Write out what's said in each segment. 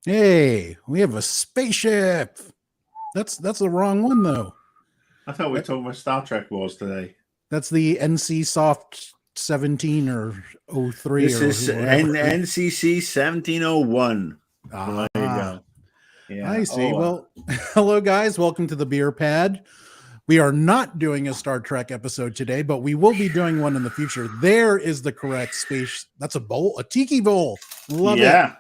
Hey, we have a spaceship. That's the wrong one though. I thought we were talking about Star Trek Wars today. That's the NC Soft 17 or 03 This or is whatever. NCC 1701. Well, there you Ah, go. Yeah. I see. Well, hello guys. Welcome to the BeeRPad. We are not doing a Star Trek episode today, but we will be doing one in the future. There is the correct space. That's a bowl, a tiki bowl. Love it. Yeah.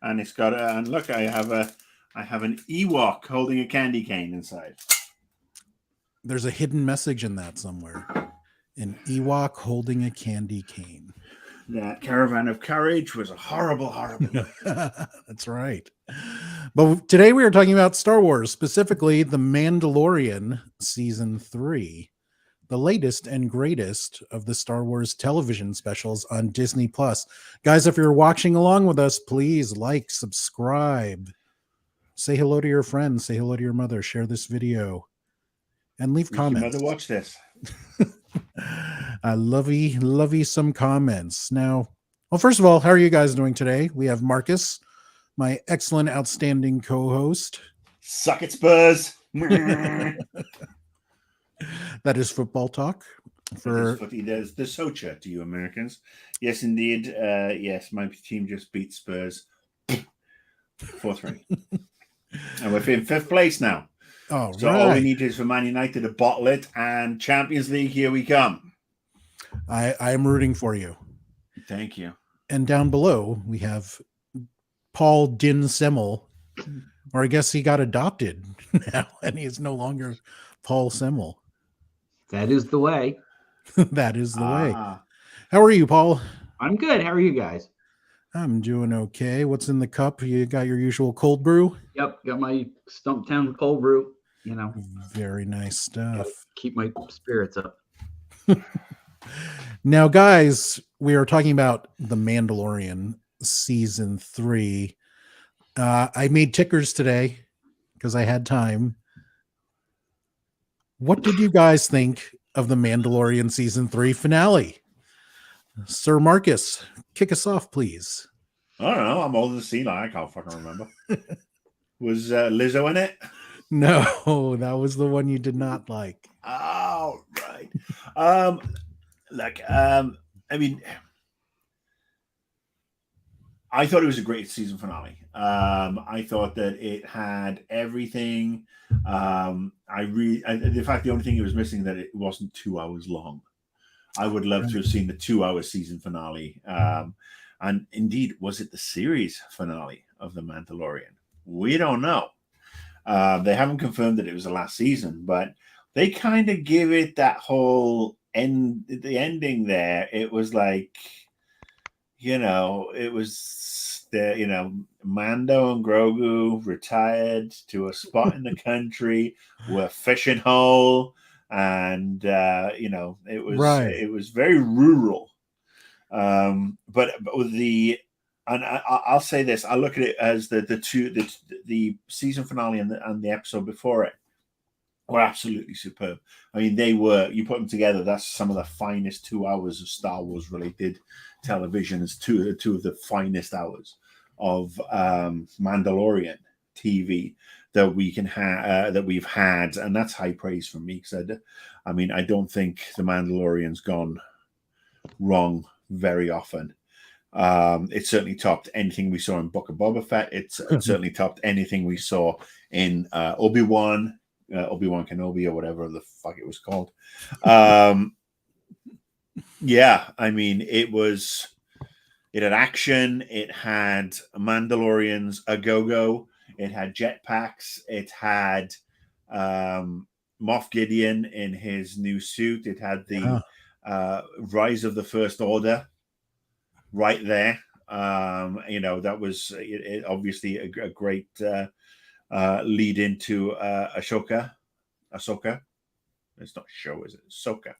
And it's got and look, I have an Ewok holding a candy cane inside. There's a hidden message in that somewhere. An Ewok holding a candy cane. That caravan of courage was a horrible, horrible. That's right. But today we are talking about Star Wars, specifically The Mandalorian Season 3, the latest and greatest of the Star Wars television specials on Disney Plus. Guys, if you're watching along with us, please like, subscribe, say hello to your friends, say hello to your mother, share this video, and leave comments. Your mother watch this. I lovey some comments. Now, well, first of all, how are you guys doing today? We have Marcus, my excellent, outstanding co-host. Suck it, Spurs. That is football talk. There's the Socha to you Americans. Yes, indeed. Yes, my team just beat Spurs 4-3. And we're in 5th place now. Oh, so all we need is for Man United to bottle it, and Champions League, here we come. I am rooting for you. Thank you. And down below, we have Paul Semel, or I guess he got adopted now, and he is no longer Paul Semel. That is the way. That is the way. How are you, Paul? I'm good. How are you guys? I'm doing okay. What's in the cup? You got your usual cold brew? Yep, got my Stumptown cold brew. You know, very nice stuff. Keep my spirits up. Now, guys, we are talking about The Mandalorian Season 3. I made tickers today because I had time. What did you guys think of The Mandalorian Season 3 finale? Sir Marcus, kick us off, please. I don't know. I'm older than Cena. I can't fucking remember. Was Lizzo in it? No, that was the one you did not like. Oh, right. I mean, I thought it was a great season finale. I thought that it had everything. In fact, the only thing it was missing that it wasn't 2 hours long. I would love to have seen the 2-hour season finale. And indeed, was it the series finale of The Mandalorian? We don't know. They haven't confirmed that it was the last season, but they kind of give it that whole the ending there. It was like, it was Mando and Grogu retired to a spot in the country where fishing hole, and it was very rural. But with and I'll say this: I look at it as the season finale and the episode before it were absolutely superb. I mean, you put them together, that's some of the finest 2 hours of Star Wars related television. It's two of the finest hours of Mandalorian TV that we can that we've had, and that's high praise from me, because I don't think The Mandalorian's gone wrong very often. It certainly topped anything we saw in Book of Boba Fett. It certainly topped anything we saw in Obi-Wan Kenobi, or whatever the fuck it was called. Yeah, I mean, it had action, it had Mandalorians a go-go, it had jetpacks, it had Moff Gideon in his new suit, it had the Rise of the First Order right there. That was obviously a great lead into Ahsoka. It's not show, is it? Ahsoka.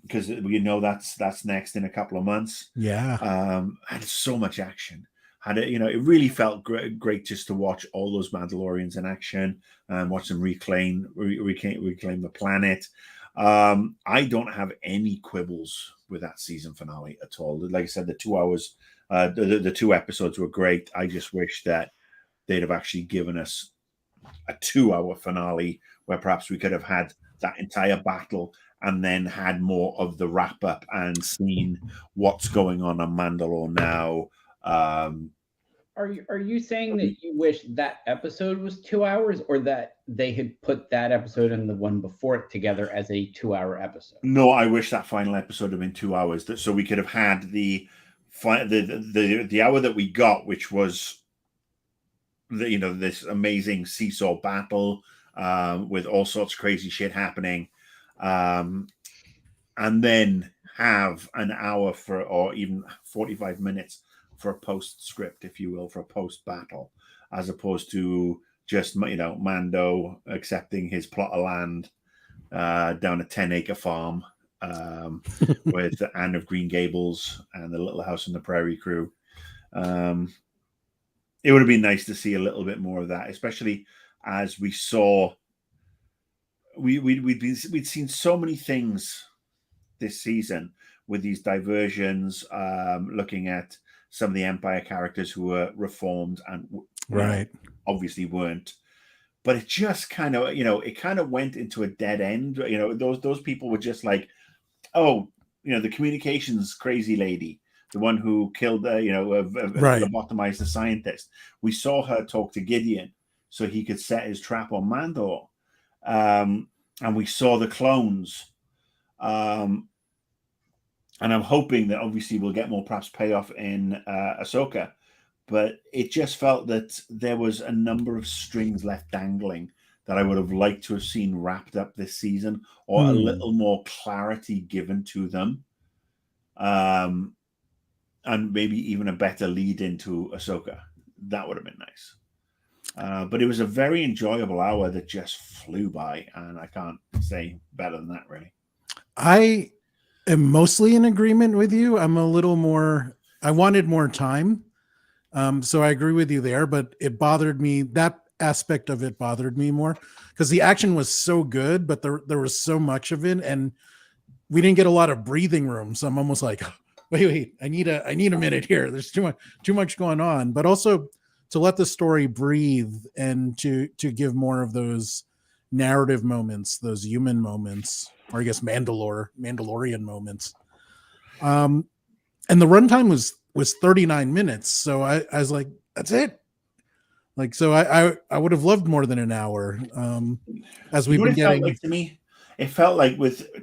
Because we know that's next in a couple of months. Yeah. Had so much action. It really felt great just to watch all those Mandalorians in action and watch them reclaim the planet. I don't have any quibbles with that season finale at all. Like I said, the 2 hours The 2 episodes were great. I just wish that they'd have actually given us a 2-hour finale where perhaps we could have had that entire battle and then had more of the wrap up and seen what's going on Mandalore now. Are you saying that you wish that episode was 2 hours, or that they had put that episode and the one before it together as a 2-hour episode? No, I wish that final episode had been 2 hours, so we could have had the hour that we got, which was this amazing seesaw battle with all sorts of crazy shit happening, and then have an hour or even 45 minutes for a postscript, if you will, for a post battle, as opposed to just Mando accepting his plot of land down a 10-acre farm with Anne of Green Gables and the Little House on the Prairie crew. It would have been nice to see a little bit more of that, especially as we saw we'd seen so many things this season with these diversions, looking at some of the Empire characters who were reformed and obviously weren't. But it just kind of, it kind of went into a dead end. Those people were just like, oh, the communications crazy lady, the one who killed, lobotomized the scientist. We saw her talk to Gideon so he could set his trap on Mandalore. And we saw the clones. And I'm hoping that obviously we'll get more perhaps payoff in Ahsoka. But it just felt that there was a number of strings left dangling that I would have liked to have seen wrapped up this season, or a little more clarity given to them. And maybe even a better lead into Ahsoka. That would have been nice. But it was a very enjoyable hour that just flew by, and I can't say better than that, really. I am mostly in agreement with you. I wanted more time. So I agree with you there, but it bothered me. That aspect of it bothered me more because the action was so good, but there was so much of it, and we didn't get a lot of breathing room. So I'm almost like, wait, I need a minute here. There's too much going on, but also to let the story breathe and to give more of those narrative moments, those human moments, or I guess Mandalorian moments. And the runtime was 39 minutes. So I was like, that's it. Like, so I would have loved more than an hour. As we've been getting. Felt like to me, it felt like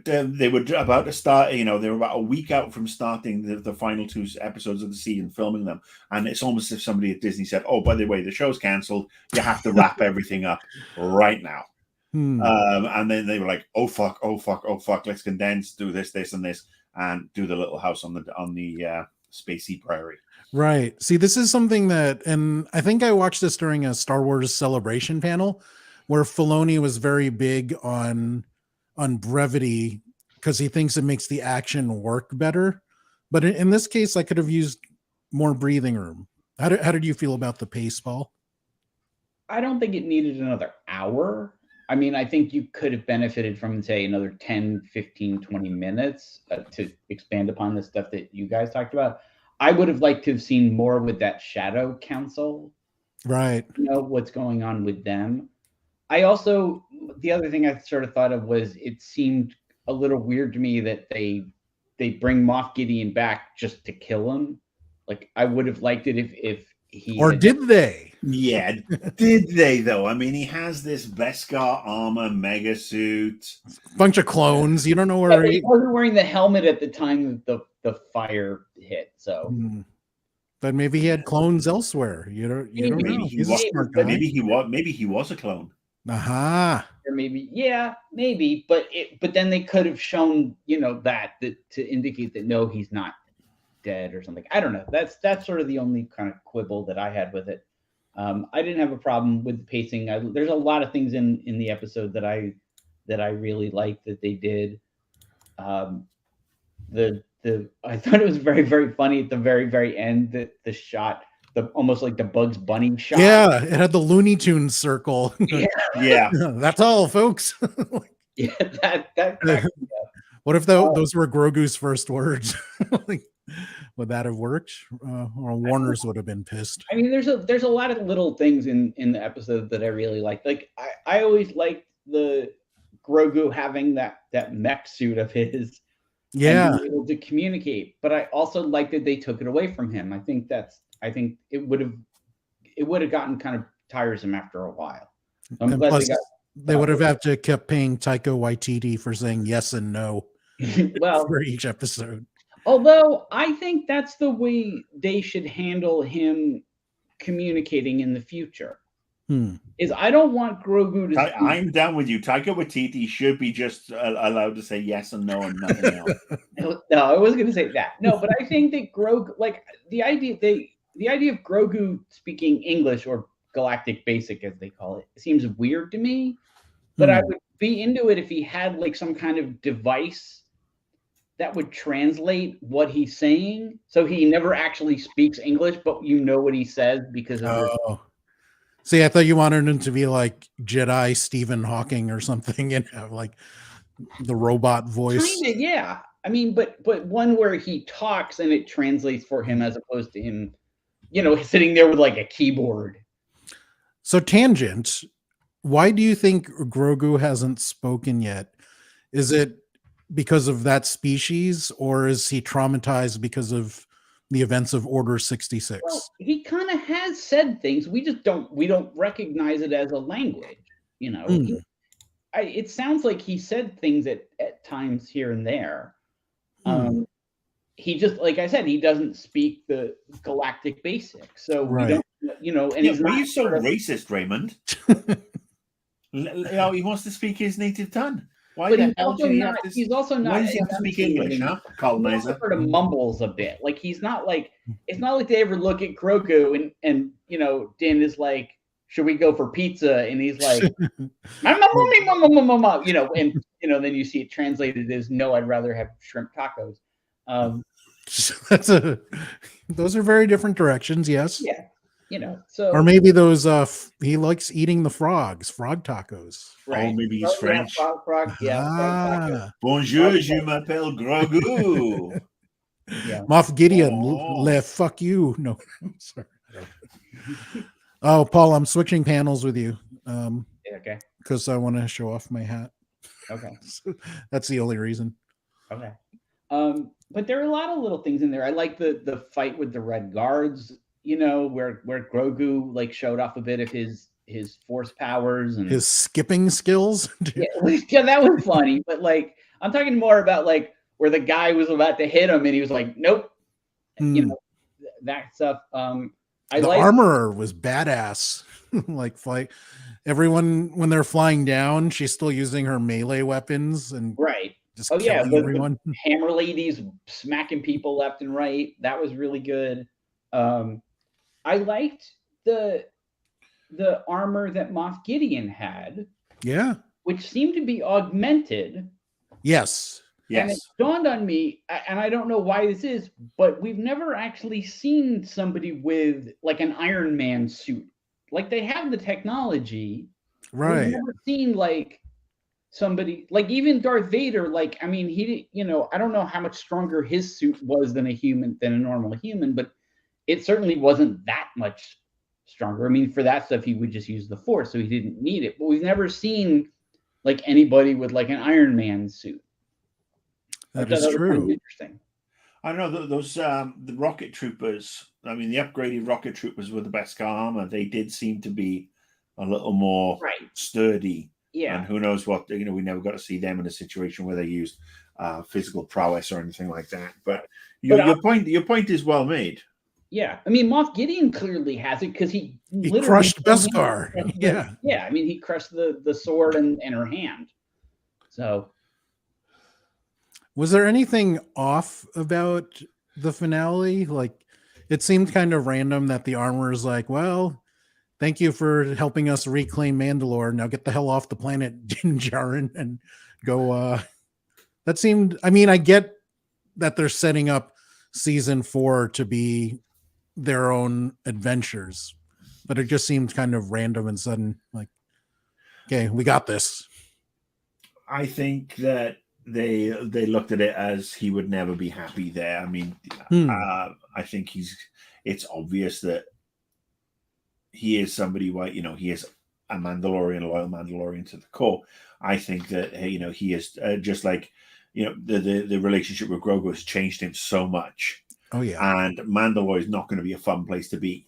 they were about to start, they were about a week out from starting the final 2 episodes of the season, filming them. And it's almost as if somebody at Disney said, oh, by the way, the show's canceled. You have to wrap everything up right now. And then they were like, oh fuck, let's condense, do this, and this, and do the Little House on the spacey prairie. Right. See, this is something that, and I think I watched this during a Star Wars Celebration panel where Filoni was very big on brevity because he thinks it makes the action work better. But in this case, I could have used more breathing room. How did you feel about the pace, Paul? I don't think it needed another hour. I mean, I think you could have benefited from, say, another 10, 15, 20 minutes to expand upon the stuff that you guys talked about. I would have liked to have seen more with that Shadow Council. Right. What's going on with them. The other thing I sort of thought of was it seemed a little weird to me that they bring Moff Gideon back just to kill him. Like, I would have liked it if he... Or did they? Yeah, did they though? I mean, he has this Beskar armor mega suit. Bunch of clones. You don't know where he wasn't wearing the helmet at the time that the fire hit. So, but maybe he had clones elsewhere. You don't know. He's a smart guy. Maybe he was a clone. Aha. Or maybe. But then they could have shown that to indicate that no, he's not dead or something. I don't know. That's sort of the only kind of quibble that I had with it. I didn't have a problem with the pacing. There's a lot of things in the episode that I really liked that they did. I thought it was very, very funny at the very, very end that the shot, almost like the Bugs Bunny shot. Yeah, it had the Looney Tunes circle. Yeah. That's all, folks. Yeah, that what if those were Grogu's first words? Would that have worked? Or Warner's would have been pissed. I mean, there's a lot of little things in the episode that I really like. Like I always liked the Grogu having that mech suit of his, Yeah, and being able to communicate. But I also like that they took it away from him. I think it would have gotten kind of tiresome after a while. So I'm and glad plus they would have had to kept paying Taika Waititi for saying yes and no well, for each episode. although I think that's the way they should handle him communicating in the future. Is I don't want Grogu to. I'm down with you. Taika Waititi should be just allowed to say yes and no and nothing else. No, I wasn't going to say that. No, but I think that Grogu, like the idea of Grogu speaking English, or Galactic Basic as they call it, seems weird to me. But I would be into it if he had like some kind of device that would translate what he's saying, so he never actually speaks English, but you know what he says because of this. See, I thought you wanted him to be like Jedi Stephen Hawking or something and have like the robot voice. Kinda, yeah. I mean, but one where he talks and it translates for him as opposed to him, sitting there with like a keyboard. So, tangent, why do you think Grogu hasn't spoken yet? Is it because of that species, or is he traumatized because of the events of Order 66? Well, he kind of has said things. We just don't recognize it as a language. It sounds like he said things at times here and there. He just, like I said, he doesn't speak the Galactic Basic, so we don't, and he's why not are you so racist, Raymond? He wants to speak his native tongue. Why But the hell did he have to? he's also not. Why does he have to speak English, huh? Colonizer. He sort of mumbles a bit. Like he's not like, it's not like they ever look at Grogu and Din is like, should we go for pizza? And he's like, and then you see it translated as, no, I'd rather have shrimp tacos. Those are very different directions. Yes. Yeah. So, or maybe those he likes eating the frog tacos. Right. Oh, maybe he's French. Frog, yeah. Bonjour, je m'appelle Grogu. Yeah. Moff Gideon, fuck you. No, sorry. Oh, Paul, I'm switching panels with you. Okay. Because I want to show off my hat. Okay. So that's the only reason. Okay. But there are a lot of little things in there. I like the fight with the Red Guards, where Grogu like showed off a bit of his force powers and his skipping skills. Yeah, that was funny. But like, I'm talking more about like where the guy was about to hit him and he was like, nope. That stuff. The armorer was badass. Like fight everyone when they're flying down, she's still using her melee weapons and just killing everyone. The hammer ladies smacking people left and right. That was really good. I liked the armor that Moff Gideon had. Yeah. Which seemed to be augmented. Yes. And it dawned on me, and I don't know why this is, but we've never actually seen somebody with like an Iron Man suit. Like they have the technology. Right. We've never seen like somebody, like even Darth Vader, like, I mean, he, I don't know how much stronger his suit was than a normal human, but it certainly wasn't that much stronger. I mean, for that stuff, he would just use the Force, so he didn't need it. But we've never seen like anybody with like an Iron Man suit. That is true. Interesting. I don't know those the rocket troopers. I mean, the upgraded rocket troopers were the best armor. They did seem to be a little more sturdy. Yeah. And who knows what, we never got to see them in a situation where they used physical prowess or anything like that. But your point is well made. Yeah. I mean, Moff Gideon clearly has it because he crushed Beskar. Yeah. Yeah. I mean, he crushed the sword and her hand. So. Was there anything off about the finale? Like, it seemed kind of random that the armor is like, well, thank you for helping us reclaim Mandalore. Now get the hell off the planet, Din Djarin, and go. That seemed, I mean, I get that they're setting up season 4 to be their own adventures, but it just seemed kind of random and sudden. Like, okay, we got this. I think that they looked at it as he would never be happy there. I mean, I think it's obvious that he is somebody he is a Mandalorian, a loyal Mandalorian to the core. I think that he is just like the relationship with Grogu has changed him so much. Oh yeah, And Mandalore is not going to be a fun place to be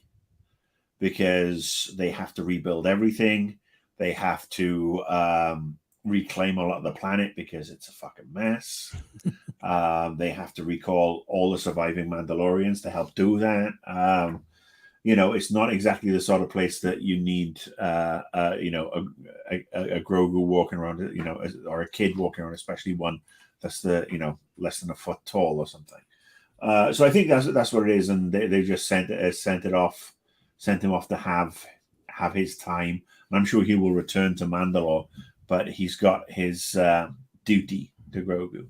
because they have to rebuild everything. They have to reclaim a lot of the planet because it's a fucking mess. They have to recall all the surviving Mandalorians to help do that. It's not exactly the sort of place that you need, a Grogu walking around, or a kid walking around, especially one that's less than a foot tall or something. So I think that's what it is, and they just sent him off to have his time, and I'm sure he will return to Mandalore, but he's got his duty to Grogu.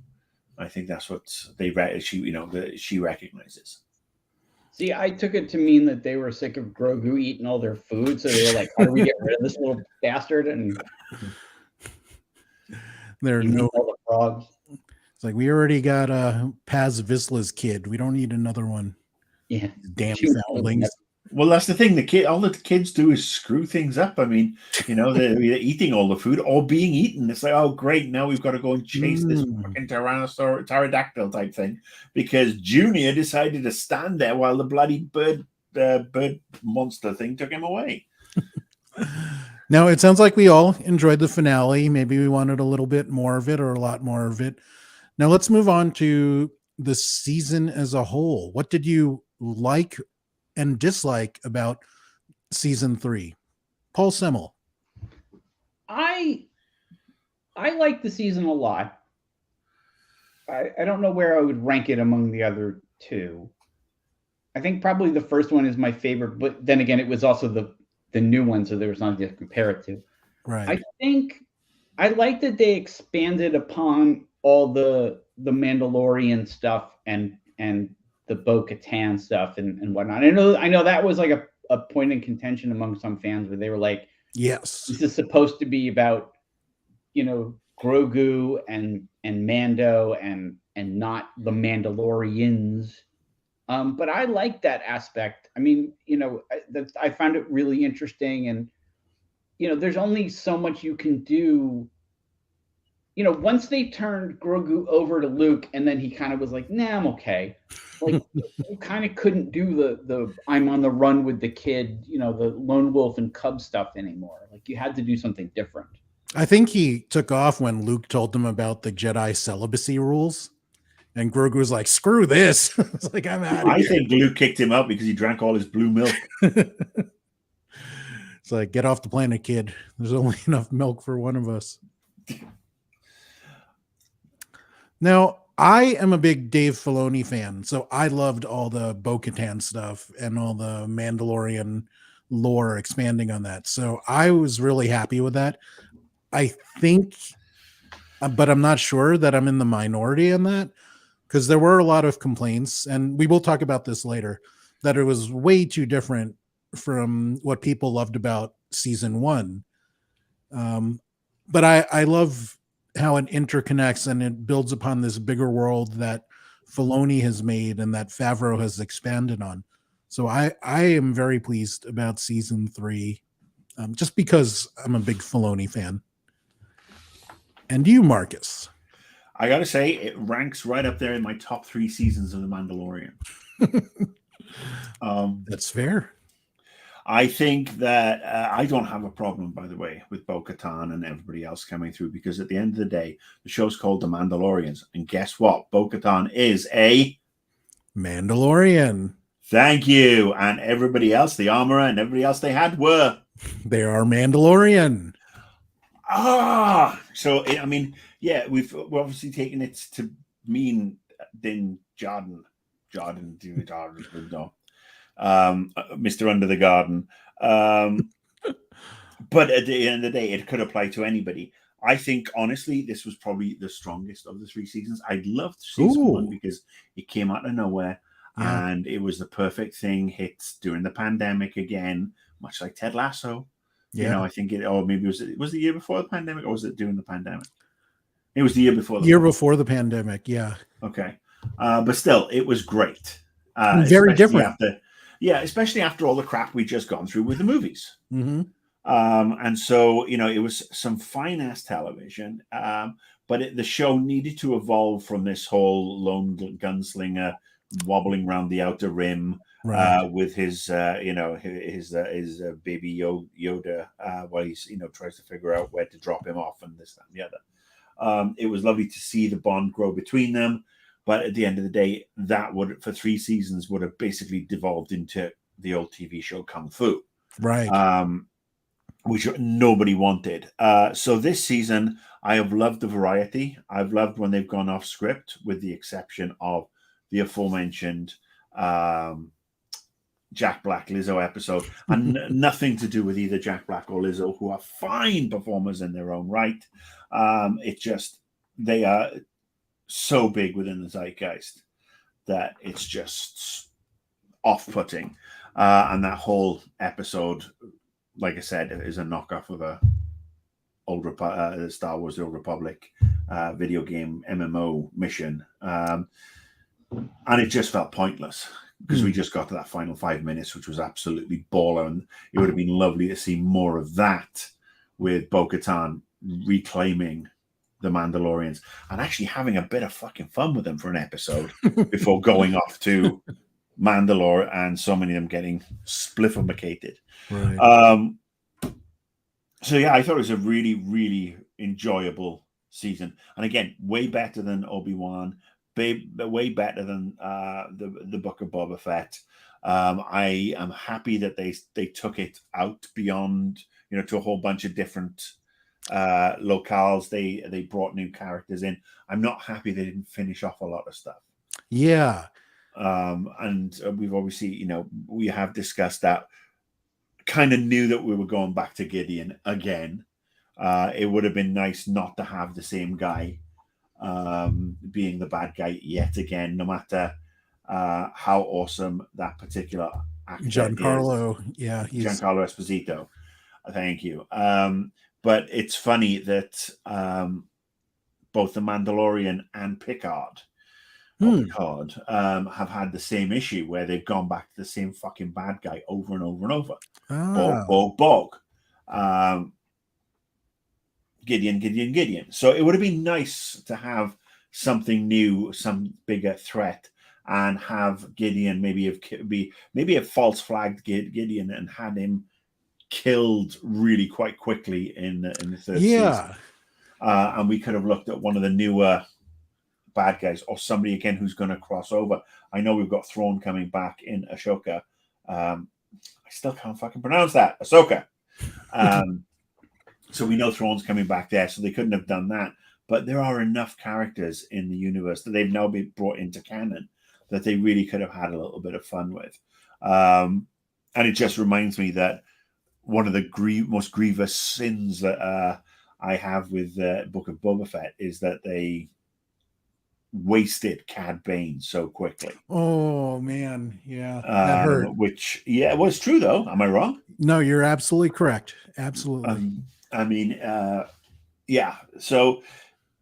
I think that's what she recognizes. See, I took it to mean that they were sick of Grogu eating all their food, so they were like, "How do we get rid of this little bastard?" And there are no all the frogs. It's like we already got Paz Vizsla's kid. We don't need another one. Yeah, Damn foundlings. Well, that's the thing. All the kids do is screw things up. I mean, they're either eating all the food or being eaten. It's like, oh, great! Now we've got to go and chase this fucking pterodactyl type thing because Junior decided to stand there while the bloody bird monster thing took him away. Now it sounds like we all enjoyed the finale. Maybe we wanted a little bit more of it or a lot more of it. Now let's move on to the season as a whole. What did you like and dislike about season 3? Paul Semel. I like the season a lot. I don't know where I would rank it among the other two. I think probably the first one is my favorite, but then again, it was also the new one, so there was nothing to compare it to. Right. I think I like that they expanded upon all the Mandalorian stuff and the Bo-Katan stuff and whatnot. I know that was like a point in contention among some fans where they were like, yes, this is supposed to be about, Grogu and Mando and not the Mandalorians. But I like that aspect. I mean, I found it really interesting, and there's only so much you can do. Once they turned Grogu over to Luke, and then he kind of was like, "Nah, I'm okay." Like you kind of couldn't do the I'm on the run with the kid, the lone wolf and cub stuff anymore. Like you had to do something different. I think he took off when Luke told him about the Jedi celibacy rules. And Grogu was like, screw this. It's like, I'm out of I here. think Luke kicked him out because he drank all his blue milk. It's like, get off the planet, kid. There's only enough milk for one of us. Now, I am a big Dave Filoni fan, so I loved all the Bo-Katan stuff and all the Mandalorian lore expanding on that. So I was really happy with that. I think, but I'm not sure that I'm in the minority in that, because there were a lot of complaints, and we will talk about this later, that it was way too different from what people loved about season 1. But I love how it interconnects and it builds upon this bigger world that Filoni has made and that Favreau has expanded on. So I am very pleased about season 3, just because I'm a big Filoni fan. And you, Marcus? I got to say, it ranks right up there in my top 3 seasons of The Mandalorian. That's fair. I think that I don't have a problem, by the way, with Bo-Katan and everybody else coming through, because at the end of the day, the show's called The Mandalorians. And guess what? Bo-Katan is a Mandalorian. Thank you. And everybody else, the armorer and everybody else they had were. They are Mandalorian. So, I mean, yeah, we're obviously taken it to mean Din Djarin, Mr. Under the Garden. But at the end of the day, it could apply to anybody. I think, honestly, this was probably the strongest of the 3 seasons. I loved season 1 because it came out of nowhere, and it was the perfect thing. Hits during the pandemic again, much like Ted Lasso. Yeah. I think or maybe was the year before the pandemic, or was it during the pandemic? It was the year before. Year before the pandemic, yeah. Okay, but still, it was great. Very Especially different. especially after all the crap we just gone through with the movies. Mm-hmm. And so, it was some fine ass television. But the show needed to evolve from this whole lone gunslinger wobbling around the outer rim, Right. with his baby Yoda, while he's tries to figure out where to drop him off and this, that, and the other. It was lovely to see the bond grow between them, but at the end of the day, that would, for 3 seasons, would have basically devolved into the old TV show Kung Fu, Right. which nobody wanted. So this season, I have loved the variety. I've loved when they've gone off script, with the exception of the aforementioned Jack Black Lizzo episode, and nothing to do with either Jack Black or Lizzo, who are fine performers in their own right. It just, they are so big within the zeitgeist that it's just off-putting. And that whole episode, like I said, is a knockoff of a Star Wars: The Old Republic video game MMO mission, and it just felt pointless, because we just got to that final 5 minutes, which was absolutely baller, and it would have been lovely to see more of that, with Bo-Katan reclaiming the Mandalorians and actually having a bit of fucking fun with them for an episode before going off to Mandalore, and so many of them getting spliffermacated. Right. So yeah, I thought it was a really, really enjoyable season, and again, way better than Obi-Wan, way better than the Book of Boba Fett. I am happy that they took it out beyond, to a whole bunch of different locales. They brought new characters in. I'm not happy they didn't finish off a lot of stuff. Yeah. And we've obviously, we have discussed that. Kind of knew that we were going back to Gideon again. It would have been nice not to have the same guy being the bad guy yet again, no matter how awesome that particular actor Giancarlo. is. Yeah. Giancarlo Esposito. Thank you. But it's funny that both the Mandalorian and Picard have had the same issue, where they've gone back to the same fucking bad guy over and over and over. Bog. Gideon. So it would have been nice to have something new, some bigger threat, and have Gideon maybe have false flagged Gideon and had him killed really quite quickly in the third season. And we could have looked at one of the newer bad guys, or somebody again who's going to cross over. I know we've got Thrawn coming back in Ahsoka. I still can't fucking pronounce that. Ahsoka. So we know Thrawn's coming back there, so they couldn't have done that. But there are enough characters in the universe that they've now been brought into canon that they really could have had a little bit of fun with. And it just reminds me that one of the most grievous sins that I have with the Book of Boba Fett is that they wasted Cad Bane so quickly. Oh man, yeah, that hurt. Which, it was true though. Am I wrong? No, you're absolutely correct. Absolutely. So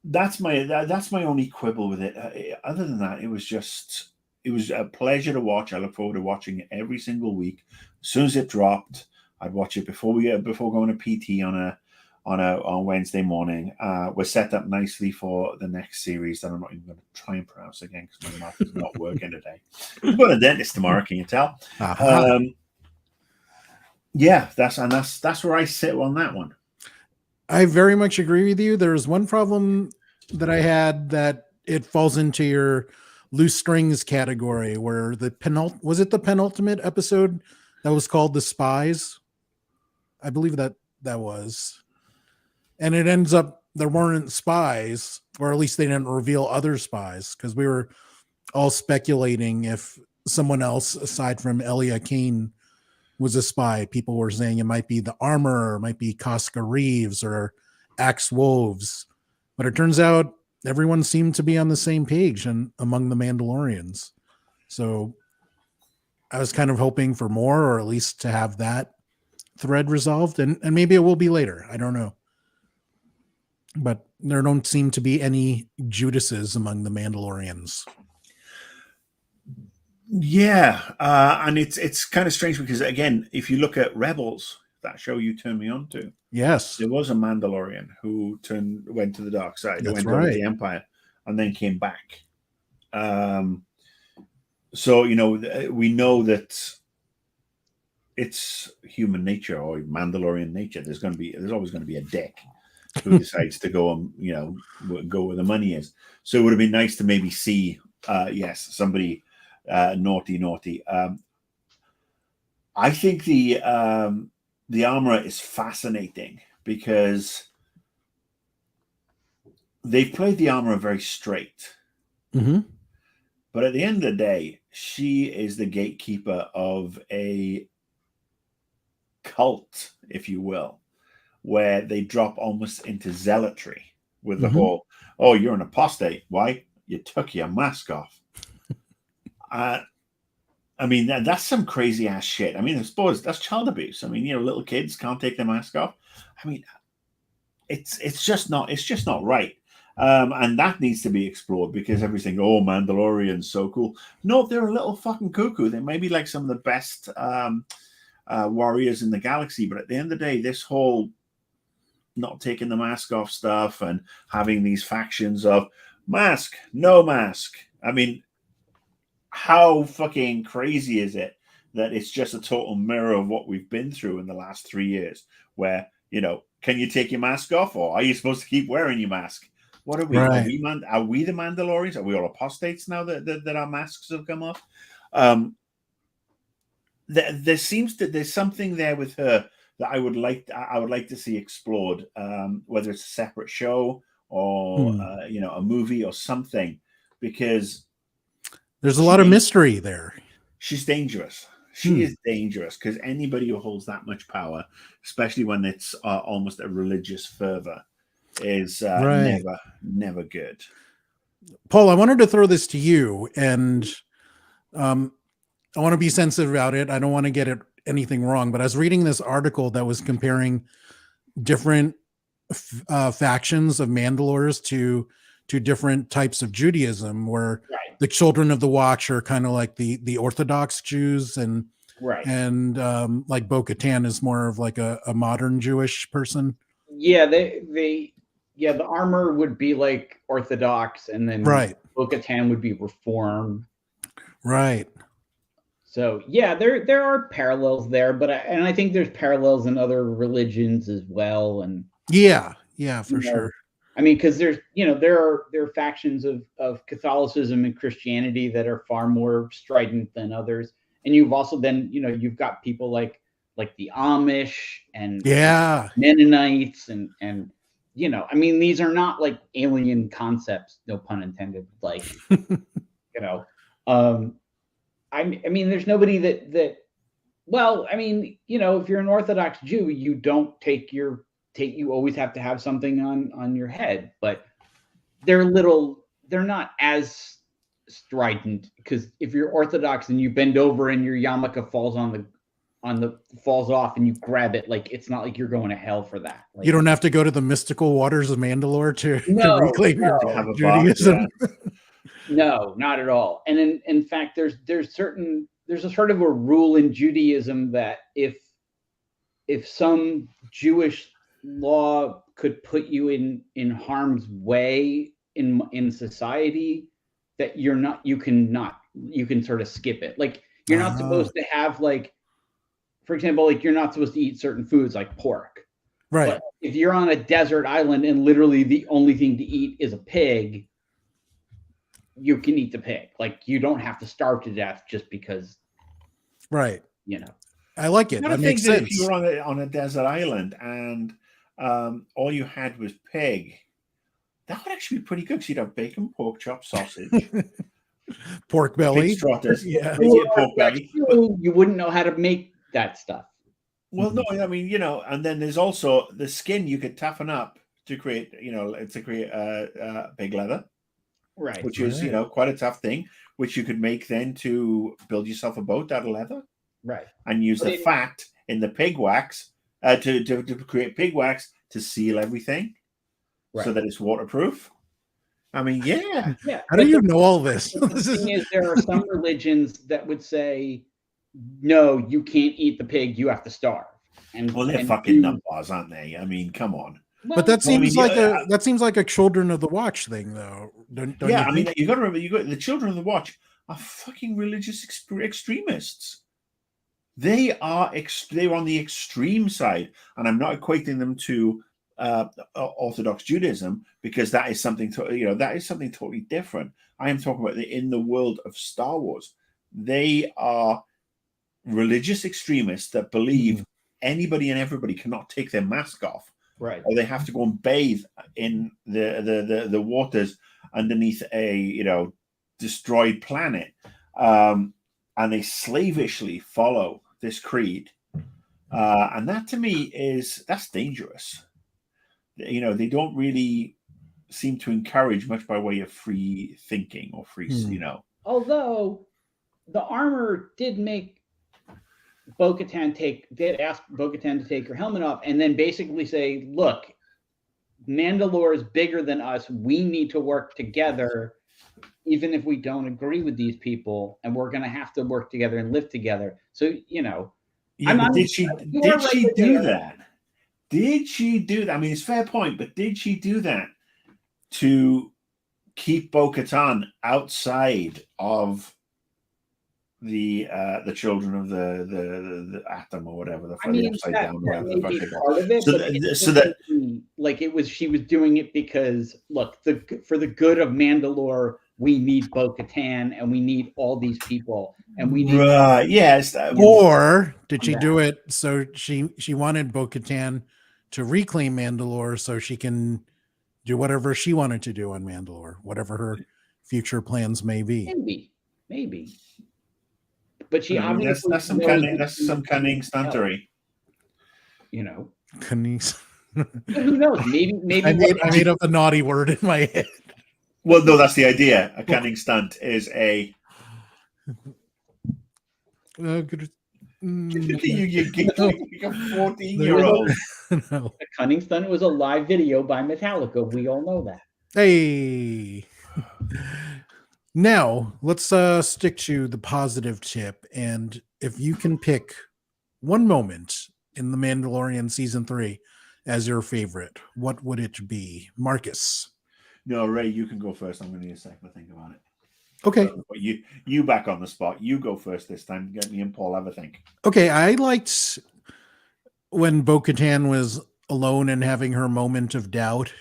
that's my only quibble with it. Other than that, it was a pleasure to watch. I look forward to watching it every single week. As soon as it dropped, I'd watch it before going to PT on Wednesday morning. We're set up nicely for the next series that I'm not even going to try and pronounce again, because my mouth is not working today. I'm going to the dentist tomorrow. Can you tell? That's where I sit on that one. I very much agree with you. There's one problem that I had, that it falls into your loose strings category, where the penultimate episode that was called The Spies? I believe that was. And it ends up there weren't spies, or at least they didn't reveal other spies, because we were all speculating if someone else aside from Elia Kane was a spy. People were saying it might be the Armorer, it might be Casca Reeves or Axe Woves. But it turns out everyone seemed to be on the same page and among the Mandalorians. So I was kind of hoping for more, or at least to have that thread resolved, and maybe it will be later. I don't know. but there don't seem to be any Judases among the Mandalorians. Yeah, and it's kind of strange because again, if you look at Rebels, that show you turned me on to, Yes, there was a Mandalorian who went to the dark side, that's went over to right. the Empire, and then came back. So we know that it's human nature or Mandalorian nature. There's always going to be a dick who decides to go and go where the money is. So it would have been nice to maybe see, somebody naughty. I think the armor is fascinating because they've played the armor very straight. Mm-hmm. But at the end of the day, she is the gatekeeper of a cult, if you will, where they drop almost into zealotry with the whole, oh, you're an apostate. Why? You took your mask off. I mean, that's some crazy ass shit. I mean, I suppose that's child abuse. I mean, little kids can't take their mask off. I mean, it's just not right. And that needs to be explored because everything, oh, Mandalorian's so cool. No, they're a little fucking cuckoo. They may be like some of the best warriors in the galaxy, but at the end of the day, this whole not taking the mask off stuff and having these factions of mask, no mask. I mean, how fucking crazy is it that it's just a total mirror of what we've been through in the last 3 years where, can you take your mask off or are you supposed to keep wearing your mask? What are we? Right. Are we the Mandalorians? Are we all apostates now that our masks have come off? There's something there with her that I would like to see explored, whether it's a separate show or a movie or something, because there's a lot of mystery there. She's dangerous. She is dangerous because anybody who holds that much power, especially when it's almost a religious fervor, is never good. Paul, I wanted to throw this to you, and I want to be sensitive about it. I don't want to get anything wrong, but I was reading this article that was comparing different factions of Mandalores to different types of Judaism, where the children of the Watch are kind of like the Orthodox Jews, and like Bo-Katan is more of like a modern Jewish person. Yeah, the armor would be like Orthodox, and then Bo-Katan would be Reform. Right. So yeah, there are parallels there, but I think there's parallels in other religions as well, and yeah, for sure. I mean, because there are factions of Catholicism and Christianity that are far more strident than others, and you've also you've got people like the Amish and Mennonites and I mean, these are not like alien concepts, no pun intended. Like I mean, there's nobody that. Well, I mean, if you're an Orthodox Jew, you don't you always have to have something on your head, but they're not as strident, because if you're Orthodox and you bend over and your yarmulke falls falls off and you grab it, like, it's not like you're going to hell for that. Like, you don't have to go to the mystical waters of Mandalore to reclaim your Judaism. No, not at all. And in fact, there's a sort of a rule in Judaism that if some Jewish law could put you in harm's way in society, that you can sort of skip it. Like, you're not supposed to have, like, for example, like, you're not supposed to eat certain foods like pork. Right. But if you're on a desert island and literally the only thing to eat is a pig, you can eat the pig. Like, you don't have to starve to death just because. Right. I like it. That makes sense. If you were on a desert island and all you had was pig, that would actually be pretty good. So you'd have bacon, pork chop, sausage, pork belly, trotters, pork belly. You wouldn't know how to make that stuff. Well, no, I mean, and then there's also the skin you could toughen up to create, pig leather, right? Which is, quite a tough thing, which you could make then to build yourself a boat out of leather, right? And use the fat in the pig wax to create pig wax to seal everything. so that it's waterproof. I mean, yeah. Yeah. How do you know all this? The thing is, there are some religions that would say, no, you can't eat the pig, you have to starve. Well, they're fucking nutballs, aren't they? I mean, come on. But that seems Well, I mean, that seems like a Children of the Watch thing, though. Don't yeah, you I mean, think? you got to remember, you got the Children of the Watch are fucking religious extremists. They are they're on the extreme side, and I'm not equating them to Orthodox Judaism, because that is something that is something totally different. I am talking about in the world of Star Wars. They are religious extremists that believe anybody and everybody cannot take their mask off, right, or they have to go and bathe in the waters underneath a destroyed planet, and they slavishly follow this creed, and that to me that's dangerous. They don't really seem to encourage much by way of free thinking or free. Although the armor did make Bo-Katan ask Bo-Katan to take her helmet off, and then basically say, look, Mandalore is bigger than us. We need to work together, even if we don't agree with these people, and we're going to have to work together and live together. So, Yeah, but did she do that? Did she do that? I mean, it's a fair point, but did she do that to keep Bo-Katan outside of the children of the atom or whatever the upside down, whatever the fuck they part of it, so that like she was doing it because look, for the good of Mandalore, we need Bo-Katan and we need all these people and we need yes. Or did she do it so she wanted Bo-Katan to reclaim Mandalore so she can do whatever she wanted to do on Mandalore, whatever her future plans may be. Maybe. But she obviously that's some cunning stuntery. Cunning. Who knows? Maybe I made up a naughty word in my head. Well, no, that's the idea. A cunning stunt is a. You get like a 14-year-old. No. A cunning stunt was a live video by Metallica. We all know that. Hey. Now, let's stick to the positive tip. And if you can pick one moment in The Mandalorian Season 3 as your favorite, what would it be? Marcus. No, Ray, you can go first. I'm going to need a second to think about it. Okay. But you back on the spot. You go first this time. Get me and Paul have a think. Okay, I liked when Bo-Katan was alone and having her moment of doubt.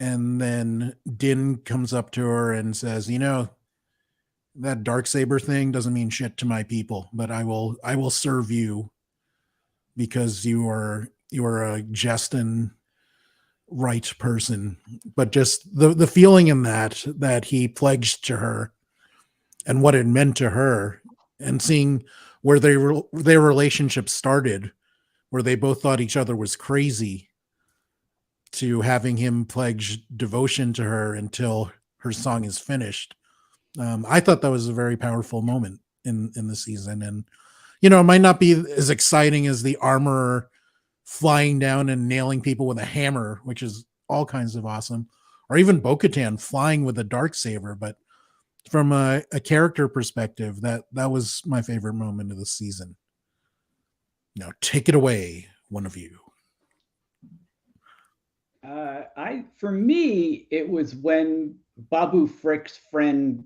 And then Din comes up to her and says, that Darksaber thing doesn't mean shit to my people, but I will serve you because you are a just and right person. But just the feeling in that he pledged to her and what it meant to her, and seeing where their relationship started, where they both thought each other was crazy, to having him pledge devotion to her until her song is finished. I thought that was a very powerful moment in the season. And, it might not be as exciting as the armorer flying down and nailing people with a hammer, which is all kinds of awesome, or even Bo-Katan flying with a Darksaber. But from a character perspective, that was my favorite moment of the season. Now take it away, one of you. For me, it was when Babu Frick's friend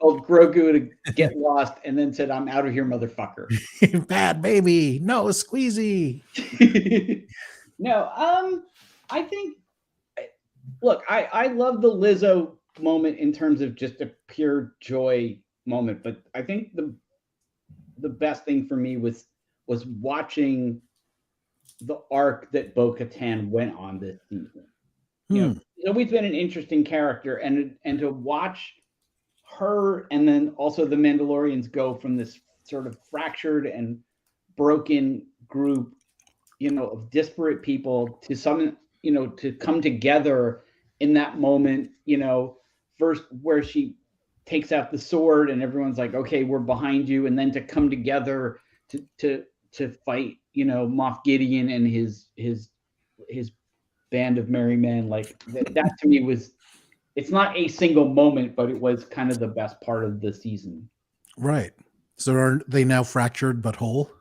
told Grogu to get lost and then said, "I'm out of here, motherfucker." Bad baby, no squeezy. No, I think. Look, I love the Lizzo moment in terms of just a pure joy moment, but I think the best thing for me was watching the arc that Bo-Katan went on this season. She's always been an interesting character, and to watch her and then also the Mandalorians go from this sort of fractured and broken group, of disparate people to some, to come together in that moment, first where she takes out the sword and everyone's like, okay, we're behind you. And then to come together to fight, Moff Gideon and his band of merry men. Like that to me was, it's not a single moment, but it was kind of the best part of the season. Right. So are they now fractured but whole?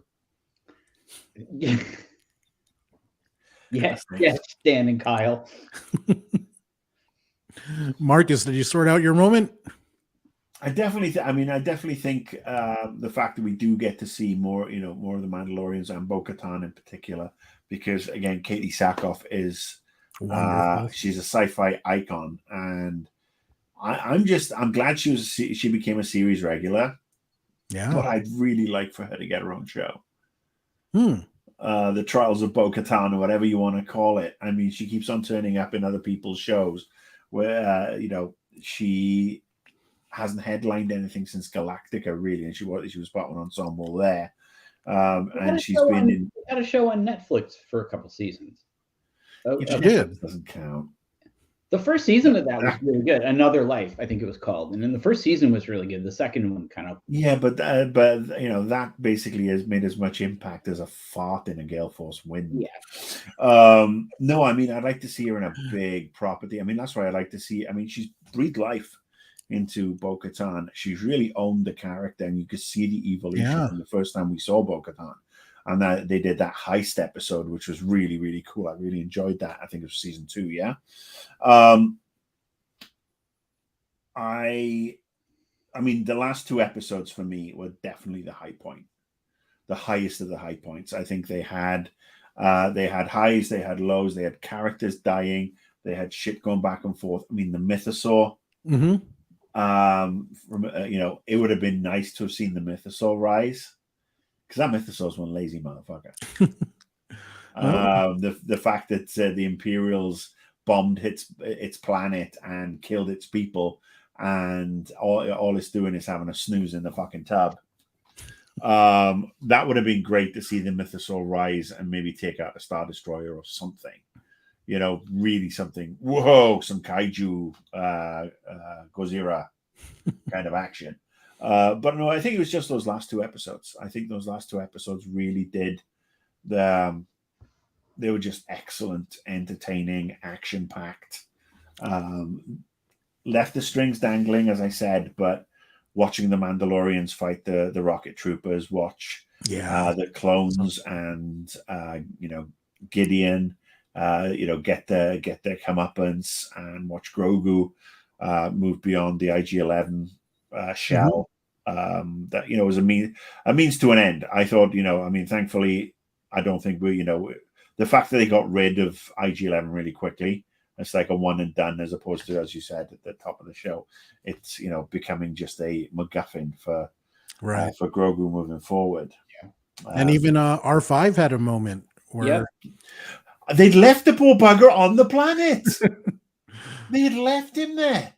Yes, yes, Stan and Kyle. Marcus, did you sort out your moment? I definitely think the fact that we do get to see more, more of the Mandalorians and Bo-Katan in particular, because again, Katie Sackhoff is Wonderful. she's a sci-fi icon, and I'm glad she became a series regular. Yeah. But I'd really like for her to get her own show. The Trials of Bo-Katan, or whatever you want to call it. I mean, she keeps on turning up in other people's shows where she hasn't headlined anything since Galactica, really, and she was part of an ensemble there. And she's been had a show on Netflix for a couple seasons. She did. Doesn't count. The first season of that was really good. Another Life, I think it was called, and then the first season was really good. The second one kind of but that basically has made as much impact as a fart in a gale force wind. Yeah. No, I mean, I'd like to see her in a big property. I mean, that's why I'd like to see. I mean, she's breathed life into Bo-Katan. She's really owned the character, and you could see the evolution from the first time we saw Bo-Katan. And that they did that heist episode, which was really, really cool. I really enjoyed that. I think it was season 2, yeah. I mean, the last 2 episodes for me were definitely the high point, the highest of the high points. I think they had highs, they had lows, they had characters dying, they had shit going back and forth. I mean, the Mythosaur. It would have been nice to have seen the Mythosaur rise, because that Mythosaur's one lazy motherfucker. The fact that the Imperials bombed its planet and killed its people, and all it's doing is having a snooze in the fucking tub. That would have been great to see the Mythosaur rise and maybe take out a Star Destroyer or something. Really something. Whoa, some kaiju Gojira kind of action. But no, I think it was just those last 2 episodes. I think those last 2 episodes really did they were just excellent, entertaining, action-packed. Left the strings dangling, as I said, but watching the Mandalorians fight the rocket troopers, watch the clones and Gideon get their comeuppance, and watch Grogu move beyond the IG-11 shell. That was a means to an end. I thought, thankfully, I don't think the fact that they got rid of IG-11 really quickly, it's like a one and done, as opposed to, as you said at the top of the show, it's becoming just a MacGuffin for Grogu moving forward. And even R5 had a moment where they'd left the poor bugger on the planet. They had left him there.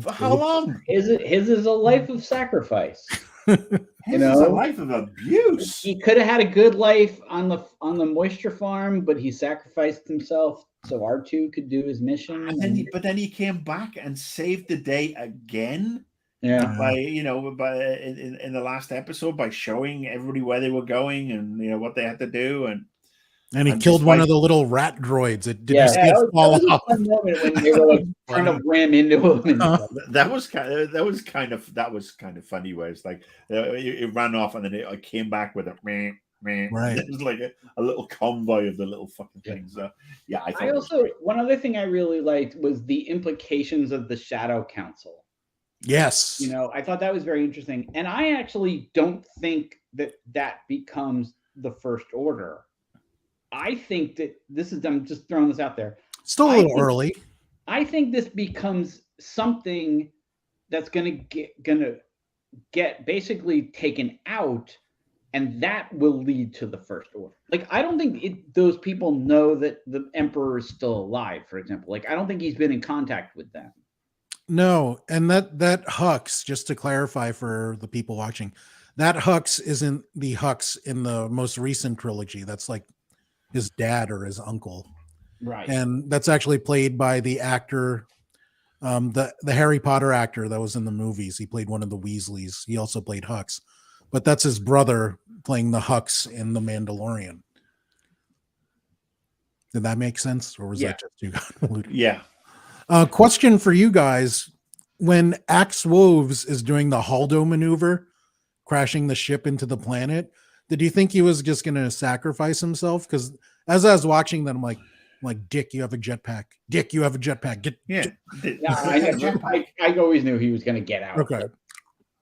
For how long? His is a life of sacrifice. His is a life of abuse. He could have had a good life on the moisture farm, but he sacrificed himself so R2 could do his mission. But then he came back and saved the day again. Yeah. By in the last episode, by showing everybody where they were going and what they had to do, and he killed one of the little rat droids. It did his head fall off. That was a fun moment when they were trying to ram into him. That was kind of funny. Where it's like it ran off and then it came back with a meh. Right. It was like a little convoy of the little fucking things. So, I also, one other thing I really liked was the implications of the Shadow Council. Yes. I thought that was very interesting. And I actually don't think that becomes the First Order. I think that I'm just throwing this out there. Still a little early. I think this becomes something that's going to get basically taken out, and that will lead to the First Order. Like, I don't think those people know that the Emperor is still alive, for example. Like, I don't think he's been in contact with them. No, and that Hux, just to clarify for the people watching, that Hux isn't the Hux in the most recent trilogy. That's like his dad or his uncle. Right. And that's actually played by the actor, the Harry Potter actor that was in the movies. He played one of the Weasleys. He also played Hux. But that's his brother playing the Hux in The Mandalorian. Did that make sense, or was Yeah. that just too convoluted? Yeah. Question for you guys: when Axe Woves is doing the Haldo maneuver, crashing the ship into the planet, did you think he was just going to sacrifice himself? Because as I was watching that, I'm like, Dick, you have a jetpack. Dick, you have a jetpack. Yeah. Yeah, I always knew he was going to get out. Okay.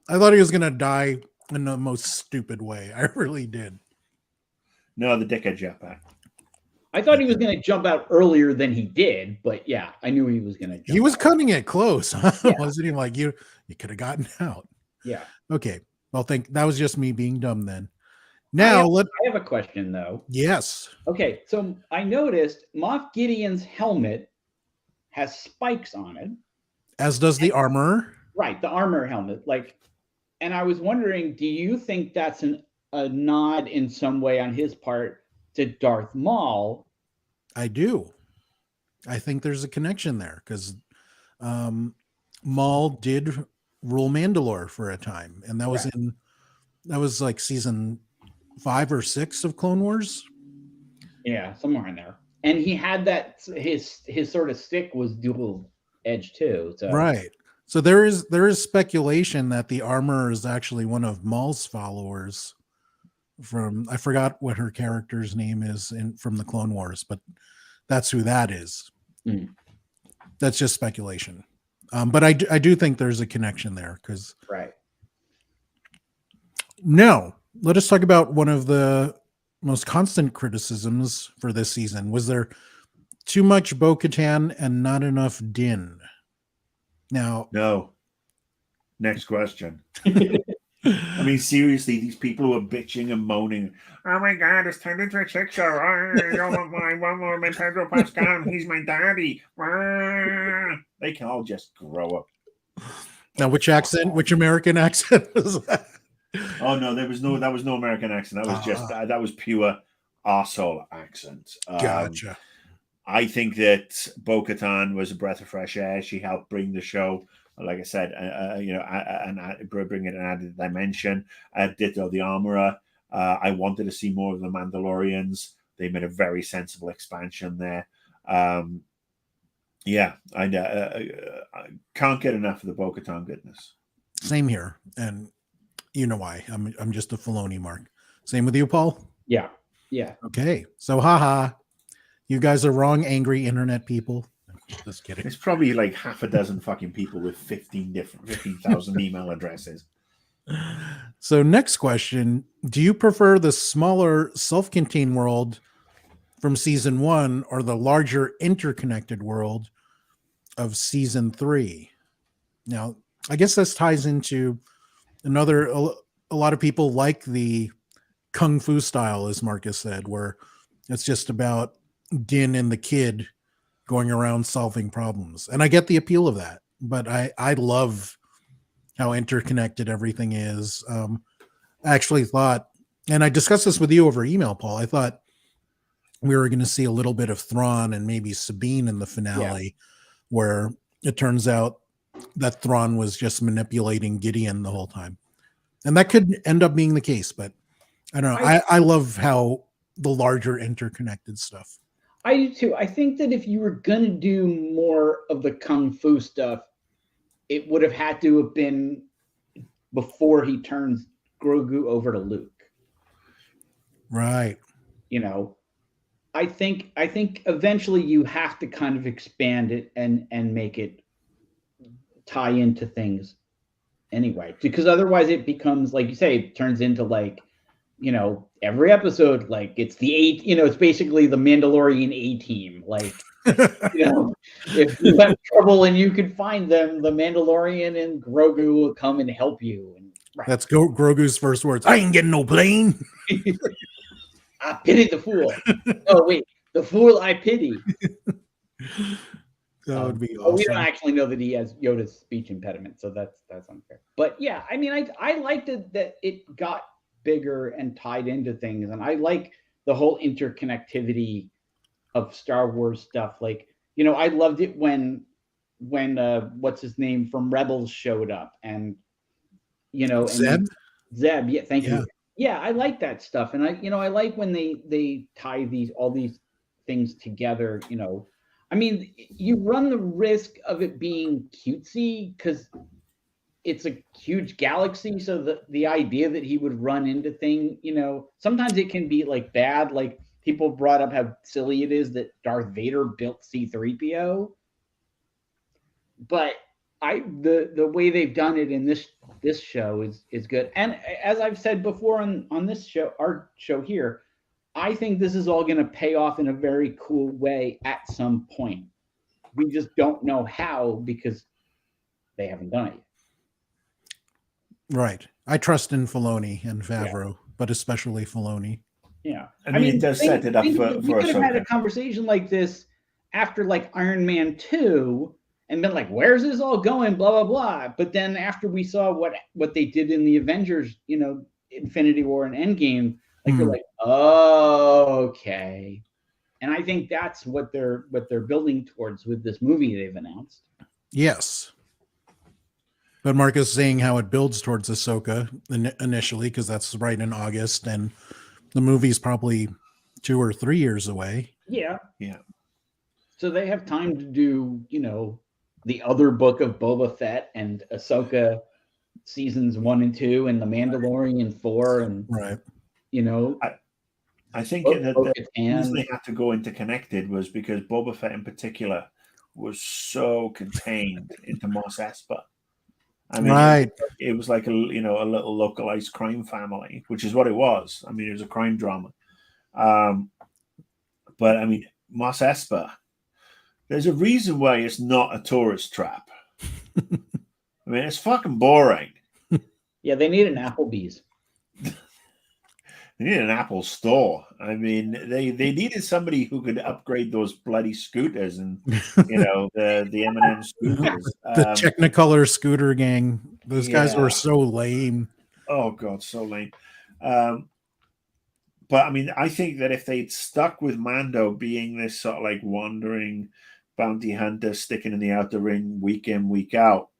I thought he was going to die in the most stupid way. I really did. No, the dickhead jetpack. I thought he was going to jump out earlier than he did, but yeah, I knew he was going to. He was out. cutting it close. Yeah. Wasn't he? Like you could have gotten out. Yeah. Okay. Well, that was just me being dumb then. Now I have a question though. Yes. Okay, so I noticed Moff Gideon's helmet has spikes on it. As does the armor. Right, the armor helmet. And I was wondering, do you think that's a nod in some way on his part to Darth Maul? I do. I think there's a connection there because Maul did rule Mandalore for a time, and that was like season 5 or 6 of Clone Wars. Yeah, somewhere in there. And he had that his sort of stick was dual edge too. So Right. So there is speculation that the armor is actually one of Maul's followers from, I forgot what her character's name is from the Clone Wars, but that's who that is. Mm. That's just speculation. But I do think there's a connection there because right. Now, let us talk about one of the most constant criticisms for this season. Was there too much Bo-Katan and not enough Din? Now, No. Next question. I mean, seriously, these people who are bitching and moaning, oh my God, it's turned into a chick show. I don't want more than Pedro Pascal. He's my daddy. They can all just grow up. now which American accent was that? Oh no, that was no American accent. That was just that was pure arsehole accent. Gotcha. I think that Bo-Katan was a breath of fresh air. She helped bring the show, like I said, bring it an added dimension. Ditto the Armorer. I wanted to see more of the Mandalorians. They made a very sensible expansion there. Yeah, I can't get enough of the Bo-Katan goodness. Same here, and you know why? I'm just a Filoni mark. Same with you, Paul. Yeah. Okay, so haha, you guys are wrong, angry internet people. Just kidding. It's probably like half a dozen fucking people with 15,000 email addresses. So next question, do you prefer the smaller self-contained world from season 1 or the larger interconnected world of season 3? Now, I guess this ties into a lot of people like the Kung Fu style, as Marcus said, where it's just about Din and the kid going around solving problems. And I get the appeal of that, but I love how interconnected everything is. I actually thought, and I discussed this with you over email, Paul, I thought we were going to see a little bit of Thrawn and maybe Sabine in the finale, where it turns out that Thrawn was just manipulating Gideon the whole time. And that could end up being the case, but I don't know. I love how the larger interconnected stuff. I do too. I think that if you were going to do more of the Kung Fu stuff, it would have had to have been before he turns Grogu over to Luke. Right. You know, I think eventually you have to kind of expand it and make it tie into things anyway, because otherwise it becomes, like you say, it turns into like, you know, every episode, like it's it's basically the Mandalorian A-team. Like, you know, if you have trouble and you can find them, the Mandalorian and Grogu will come and help you. And That's Grogu's first words. I ain't getting no plane. I pity the fool. Oh wait, the fool I pity. That would be awesome. We don't actually know that he has Yoda's speech impediment, so that's unfair. But yeah, I mean, I liked it that it got bigger and tied into things, and I like the whole interconnectivity of Star Wars stuff. Like, you know, I loved it when what's his name from Rebels showed up, and you know, Zeb, yeah, thank you. Yeah, I like that stuff, and I like when they tie all these things together, you know. I mean, you run the risk of it being cutesy because it's a huge galaxy. So the idea that he would run into thing, you know, sometimes it can be like bad. Like people brought up how silly it is that Darth Vader built C-3PO. But the way they've done it in this show is good. And as I've said before on this show, our show here, I think this is all going to pay off in a very cool way at some point. We just don't know how because they haven't done it yet. Right. I trust in Filoni and Favreau, but especially Filoni. Yeah. I mean, it does set it up for we could have had a Ahsoka. conversation like this after like Iron Man 2 and been like, where's this all going? Blah, blah, blah. But then after we saw what they did in the Avengers, you know, Infinity War and Endgame, like you're like, oh, okay. And I think that's what they're building towards with this movie they've announced. Yes. But Mark is saying how it builds towards Ahsoka initially, because that's right in August, and the movie's probably 2 or 3 years away. Yeah. Yeah. So they have time to do, you know, the other book of Boba Fett and Ahsoka seasons 1 and 2 and the Mandalorian 4 and Right. you know, I think that the reason and they had to go interconnected was because Boba Fett in particular was so contained into Mos Espa. I mean, Right. it was like a little localized crime family, which is what it was. I mean, it was a crime drama. But I mean, Mos Espa, there's a reason why it's not a tourist trap. I mean, it's fucking boring. yeah, they need an Applebee's. They needed an Apple store. I mean, they needed somebody who could upgrade those bloody scooters and, you know, the M&M scooters. The Technicolor scooter gang. Those guys Yeah. were so lame. Oh, God, so lame. But, I mean, I think that if they'd stuck with Mando being this sort of like wandering bounty hunter sticking in the Outer Rim week in, week out,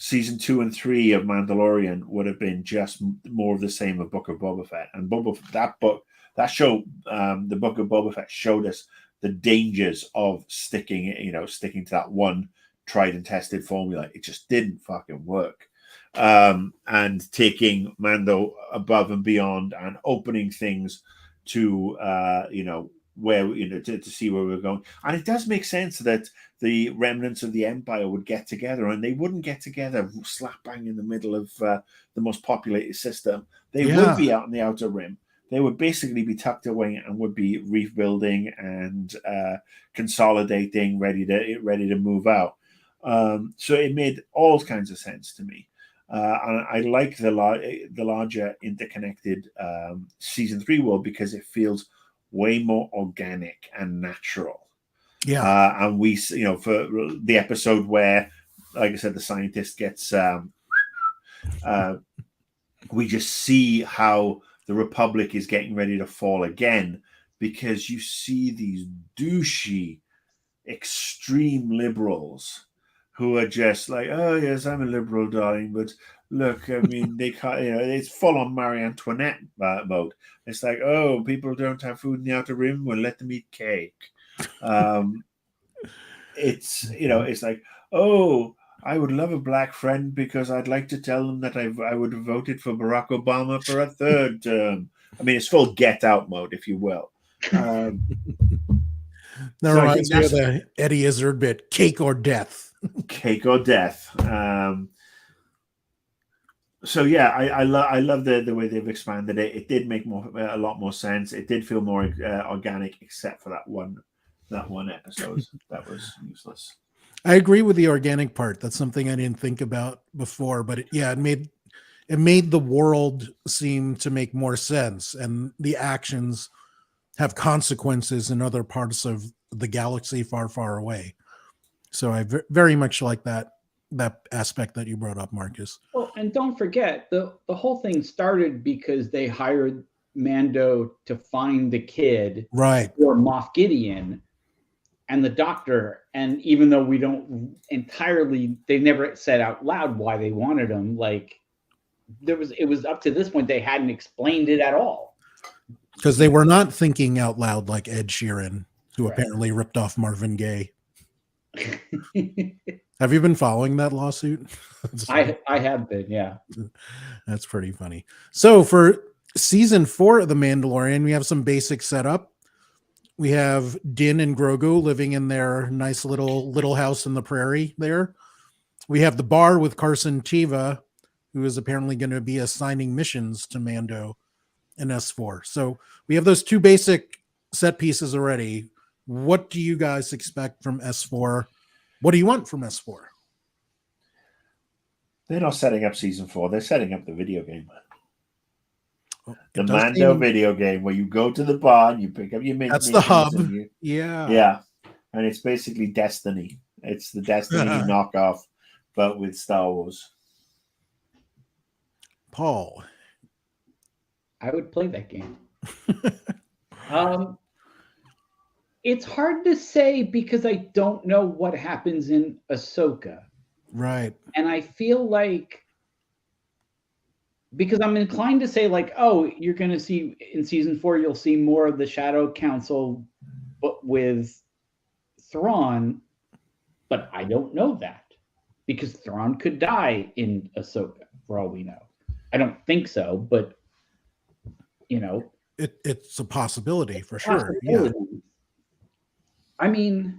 season 2 and 3 of Mandalorian would have been just more of the same of Book of Boba Fett. And that show, the Book of Boba Fett showed us the dangers of sticking to that one tried and tested formula. It just didn't fucking work. And taking Mando above and beyond and opening things to, to see where we're going. And it does make sense that the remnants of the Empire would get together, and they wouldn't get together slap bang in the middle of the most populated system. They would be out in the Outer Rim. They would basically be tucked away and would be rebuilding and consolidating, ready to move out. So it made all kinds of sense to me. And I like the larger interconnected season 3 world because it feels way more organic and natural. Yeah. And we, for the episode where, like I said, the scientist gets, we just see how the Republic is getting ready to fall again, because you see these douchey, extreme liberals who are just like, oh, yes, I'm a liberal, darling, but look, I mean, they can't, it's full on Marie Antoinette mode. It's like, oh, people don't have food in the Outer Rim, well, let them eat cake. It's like, oh, I would love a black friend because I'd like to tell them that I would have voted for Barack Obama for a third term. I mean, it's full Get Out mode, if you will. That reminds me of the Eddie Izzard bit, Cake or Death. Cake or Death. So yeah, I love the way they've expanded it. It did make a lot more sense. It did feel more organic, except for that one episode that was useless. I agree with the organic part. That's something I didn't think about before, but it made the world seem to make more sense, and the actions have consequences in other parts of the galaxy far, far away. So I very much like that aspect that you brought up, Marcus. Well, and don't forget, the whole thing started because they hired Mando to find the kid, right, or Moff Gideon and the doctor. And even though we don't entirely, they never said out loud why they wanted him. Like it was up to this point, they hadn't explained it at all. Because they were not thinking out loud like Ed Sheeran, who Right. apparently ripped off Marvin Gaye. Have you been following that lawsuit? I have been, yeah. That's pretty funny. So for season 4 of The Mandalorian, we have some basic setup. We have Din and Grogu living in their nice little house in the prairie there. We have the bar with Carson Teva, who is apparently going to be assigning missions to Mando and S4. So we have those two basic set pieces already. What do you guys expect from S4? What do you want from S4? They're not setting up season 4. They're setting up the video game. Well, The it does Mando seem- video game where you go to the bar and you pick up your That's the missions hub. and you- Yeah. yeah. And it's basically Destiny. It's the Destiny knockoff, but with Star Wars. Paul. I would play that game. It's hard to say because I don't know what happens in Ahsoka. Right. And I feel like, because I'm inclined to say, like, oh, you're going to see in season 4, you'll see more of the Shadow Council, but with Thrawn. But I don't know that because Thrawn could die in Ahsoka, for all we know. I don't think so, but It's a possibility for sure. Yeah. I mean,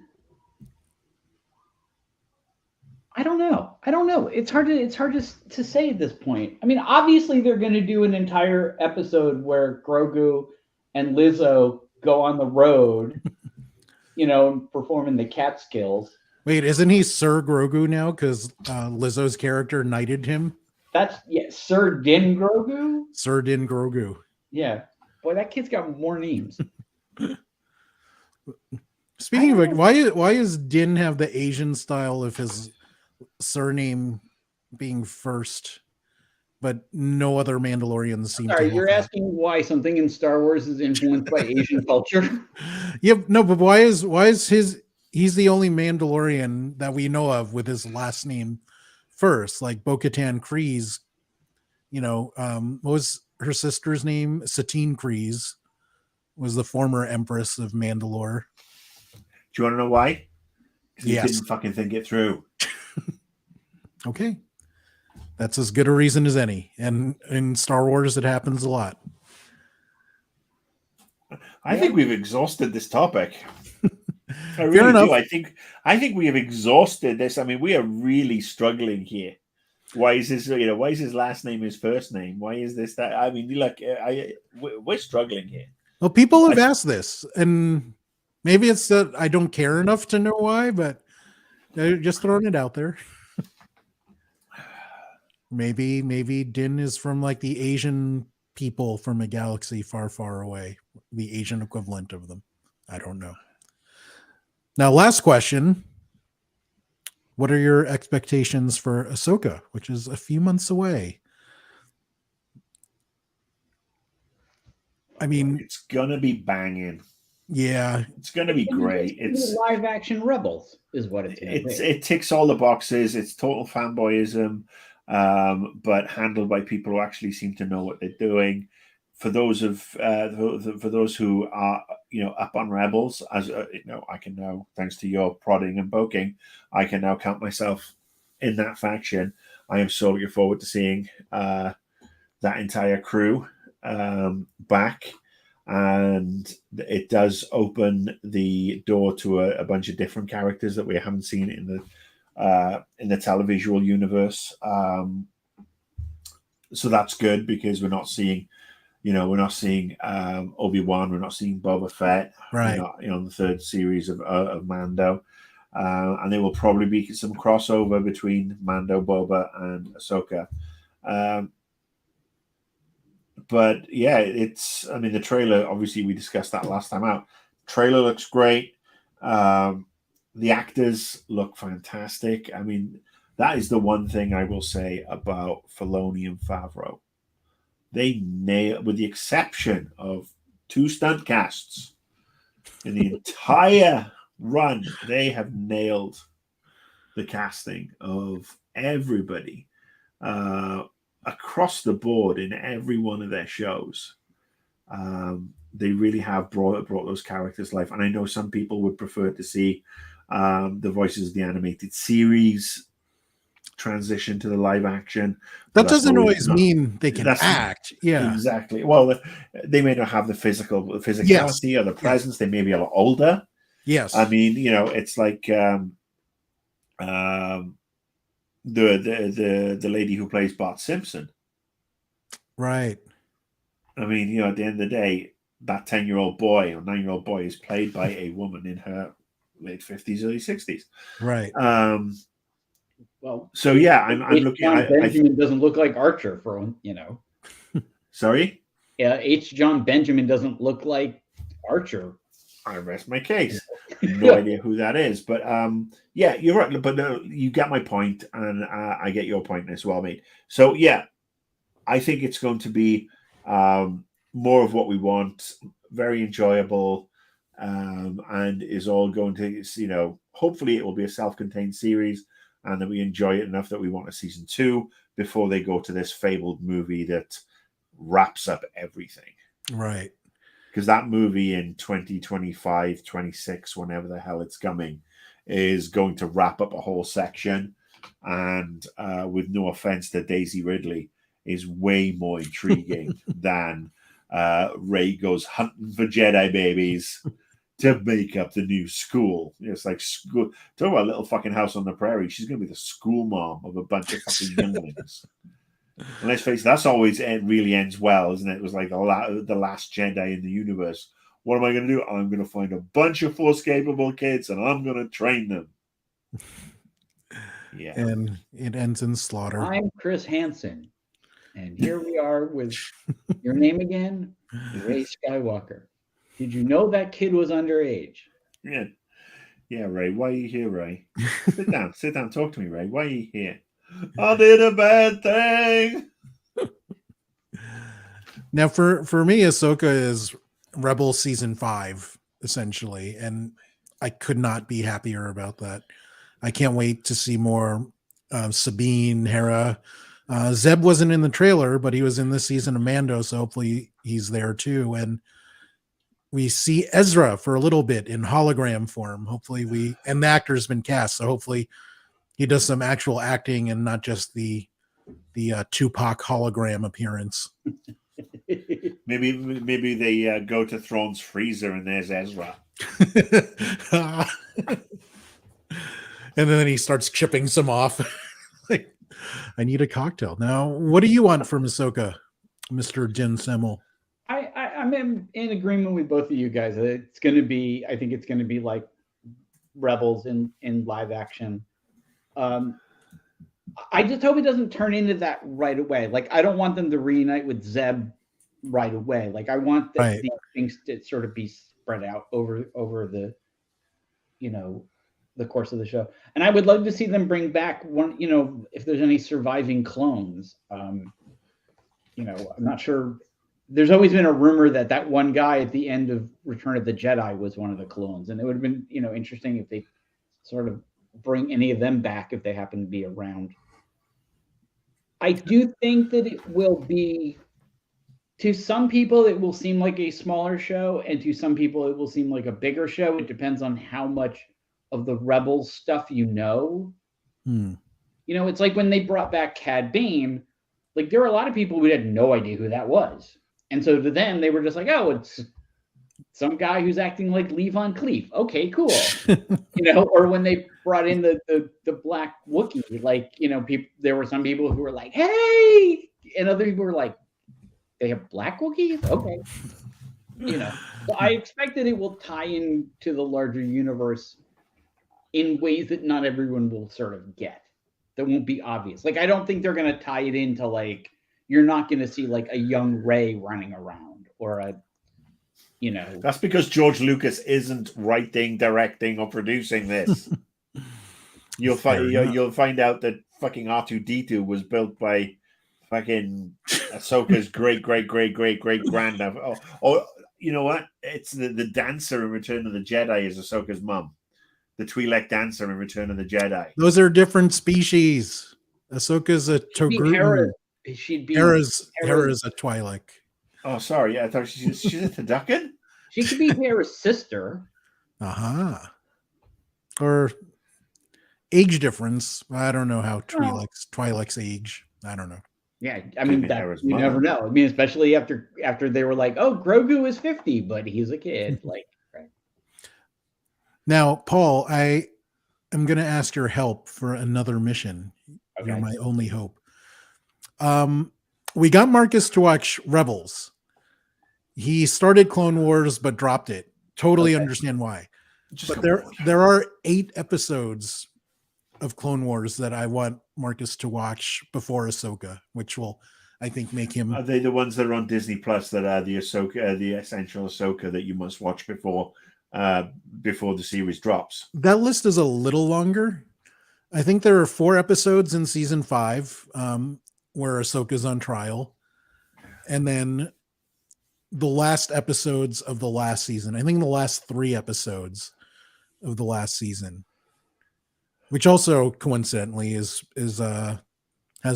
I don't know. It's hard to say at this point. I mean, obviously they're going to do an entire episode where Grogu and Lizzo go on the road, performing the Catskills. Wait, isn't he Sir Grogu now? Because Lizzo's character knighted him. That's Sir Din Grogu. Sir Din Grogu. Yeah, boy, that kid's got more names. Speaking of it, why does Din have the Asian style of his surname being first, but no other Mandalorians seem to? Sorry, you're asking why something in Star Wars is influenced by Asian culture? Yep, no, but why is he's the only Mandalorian that we know of with his last name first, like Bo-Katan Kryze, what was her sister's name? Satine Kryze was the former Empress of Mandalore. Do you want to know why? Because Yes. he didn't fucking think it through. Okay. That's as good a reason as any. And in Star Wars, it happens a lot. I think we've exhausted this topic. I Fair really enough. do. I think we have exhausted this. I mean, we are really struggling here. Why is his last name his first name? Why is this that? I mean, we're struggling here. Well, people have asked this, and maybe it's that I don't care enough to know why, but they're just throwing it out there. Maybe Din is from like the Asian people from a galaxy far, far away, the Asian equivalent of them. I don't know. Now, last question. What are your expectations for Ahsoka, which is a few months away? I mean, It's gonna be banging. Yeah, It's gonna be great. It's live action Rebels, is what it's. it ticks all the boxes. It's total fanboyism, but handled by people who actually seem to know what they're doing. For those who are up on Rebels, as I can now, thanks to your prodding and poking, I can now count myself in that faction. I am so looking forward to seeing that entire crew back, and it does open the door to a bunch of different characters that we haven't seen in the televisual universe. So that's good because we're not seeing Obi-Wan, we're not seeing Boba Fett, right. The third series of Mando, and there will probably be some crossover between Mando, Boba, and Ahsoka. But yeah, the trailer, obviously we discussed that last time out. Trailer looks great. The actors look fantastic. I mean, that is the one thing I will say about Filoni and Favreau. They nail, with the exception of 2 stunt casts in the entire run, they have nailed the casting of everybody across the board in every one of their shows. They really have brought those characters to life. And I know some people would prefer to see the voices of the animated series transition to the live action. That doesn't always mean they can act. Yeah, exactly. Well, they may not have the physicality or the presence. They may be a lot older. Yes. I mean, it's like the lady who plays Bart Simpson. Right. I mean, at the end of the day, that 10-year-old boy or 9-year-old boy is played by a woman in her late 50s, early 60s. Right. Well, so yeah, I'm looking. John Benjamin doesn't look like Archer Sorry. Yeah, H. John Benjamin doesn't look like Archer. I rest my case. No idea who that is, but yeah, you're right. But you get my point, and I get your point as well, mate. So yeah, I think it's going to be more of what we want. Very enjoyable, and is all going to, hopefully it will be a self-contained series, and that we enjoy it enough that we want a season 2 before they go to this fabled movie that wraps up everything. Right. Because that movie in 2025, 26, whenever the hell it's coming, is going to wrap up a whole section. And with no offense to Daisy Ridley, is way more intriguing than Rey goes hunting for Jedi babies to make up the new school. It's like school. Talk about Little fucking House on the Prairie. She's going to be the school mom of a bunch of fucking younglings. And let's face it, that's always really ends well, isn't it? It was like the last Jedi in the universe. What am I going to do? I'm going to find a bunch of Force-capable kids, and I'm going to train them. Yeah. And it ends in slaughter. I'm Chris Hansen, and here we are with your name again, Rey Skywalker. Did you know that kid was underage? Yeah. Yeah, Ray. Why are you here, Ray? Sit down. Sit down. Talk to me, Ray. Why are you here? I did a bad thing. Now, for me, Ahsoka is Rebel season 5, essentially, and I could not be happier about that. I can't wait to see more Sabine, Hera. Zeb wasn't in the trailer, but he was in this season of Mando, so hopefully he's there too. And we see Ezra for a little bit in hologram form. Hopefully and the actor's been cast, so hopefully he does some actual acting and not just the Tupac hologram appearance. Maybe they go to Thrawn's freezer and there's Ezra. And then he starts chipping some off. Like, I need a cocktail. Now, what do you want from Ahsoka, Mr. Jen Semmel? I'm in agreement with both of you guys. I think it's going to be like Rebels in live action. I just hope it doesn't turn into that right away. Like, I don't want them to reunite with Zeb right away. Like, I want these things to sort of be spread out over the, the course of the show. And I would love to see them bring back one, if there's any surviving clones. I'm not sure. There's always been a rumor that one guy at the end of Return of the Jedi was one of the clones. And it would have been, interesting if they sort of bring any of them back if they happen to be around. I do think that it will be, to some people, it will seem like a smaller show, and to some people, it will seem like a bigger show. It depends on how much of the Rebels stuff you know. It's like when they brought back Cad Bane, like there were a lot of people who had no idea who that was. And so to them, they were just like, oh, it's some guy who's acting like Lee Von Cleef. Okay, cool. Or when they brought in the Black Wookiee, like, there were some people who were like, hey, and other people were like, they have Black Wookiees? Okay. So I expect that it will tie into the larger universe in ways that not everyone will sort of get. That won't be obvious. Like, I don't think they're going to tie it into, like, you're not going to see, like, a young Rey running around or a, That's because George Lucas isn't writing, directing, or producing this. You'll find out that fucking R2-D2 was built by fucking Ahsoka's great grandmother. Oh, you know what? It's the dancer in Return of the Jedi is Ahsoka's mum. The Twi'lek dancer in Return of the Jedi. Those are different species. Ahsoka's a Togrutan. Hera's a Twi'lek. Oh, sorry. I thought she's a turducken. She could be Hera's sister. Uh-huh. Or age difference. I don't know how Twi'lek's age. I don't know. Yeah, I Could mean be that Hera's you mother. never know. I mean, especially after they were like, "Oh, Grogu is 50, but he's a kid." Like, right. Now, Paul, I am going to ask your help for another mission. You're Okay. my only hope. We got Marcus to watch Rebels. He started Clone Wars but dropped it. Totally Okay. understand why. Just But come on. there are 8 episodes of Clone Wars that I want Marcus to watch before Ahsoka, which will, I think, make him. Are they the ones that are on Disney Plus that are the Ahsoka, the essential Ahsoka that you must watch before the series drops? That list is a little longer. I think there are 4 episodes in season 5 where Ahsoka's on trial, and then the last episodes of the last season. I think the last 3 episodes of the last season, which also coincidentally has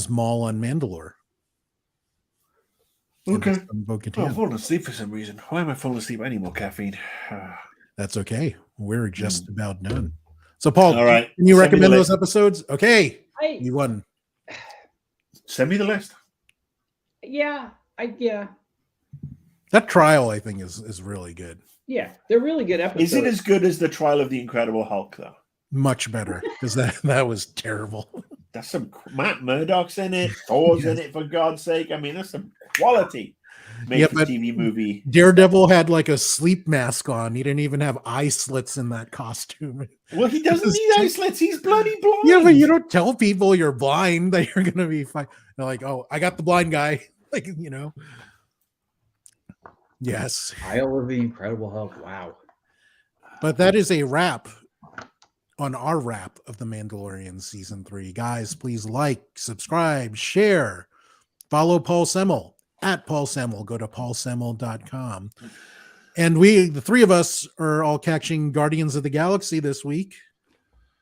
Maul on Mandalore. Okay. Bo-Katan. I've fallen asleep for some reason. Why am I falling asleep? I need more caffeine. That's okay. We're just about done. So, Paul, All right. can you Send me recommend the those list. episodes? Okay, I you won. Send me the list. yeah, That trial, I think, is really good. yeah, they're really good episodes. Is it as good as the Trial of the Incredible Hulk, though? Much better, because that was terrible. That's some Matt Murdock's in it. Thor's in Yes. it, for God's sake. I mean, that's some quality made Yeah, for but TV movie. Daredevil had like a sleep mask on. He didn't even have eye slits in that costume. Well, he doesn't need eye slits. He's bloody blind. Yeah, but you don't tell people you're blind that you're gonna be fine. They're like, oh, I got the blind guy. Like, you know. Yes. Trial of the Incredible Hulk. Wow. But that is a wrap on our wrap of The Mandalorian Season 3. Guys, please like, subscribe, share, follow Paul Semel at Paul Semel. Go to paulsemel.com. And the 3 of us are all catching Guardians of the Galaxy this week.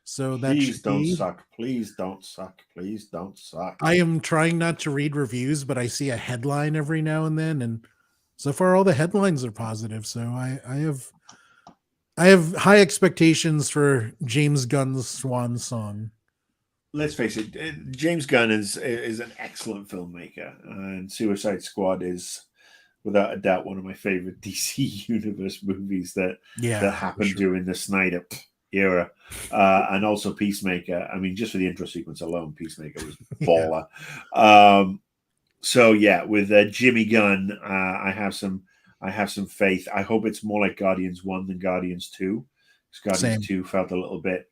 So that Please should don't be... suck. Please don't suck. Please don't suck. I am trying not to read reviews, but I see a headline every now and then, and so far all the headlines are positive. So I have high expectations for James Gunn's swan song. Let's face it, James Gunn is an excellent filmmaker, and Suicide Squad is, without a doubt, one of my favorite DC Universe movies that happened during the Snyder era, and also Peacemaker. I mean, just for the intro sequence alone, Peacemaker was baller. So yeah, with Jimmy Gunn, I have some faith. I hope it's more like Guardians 1 than Guardians 2. Because Guardians 2 felt a little bit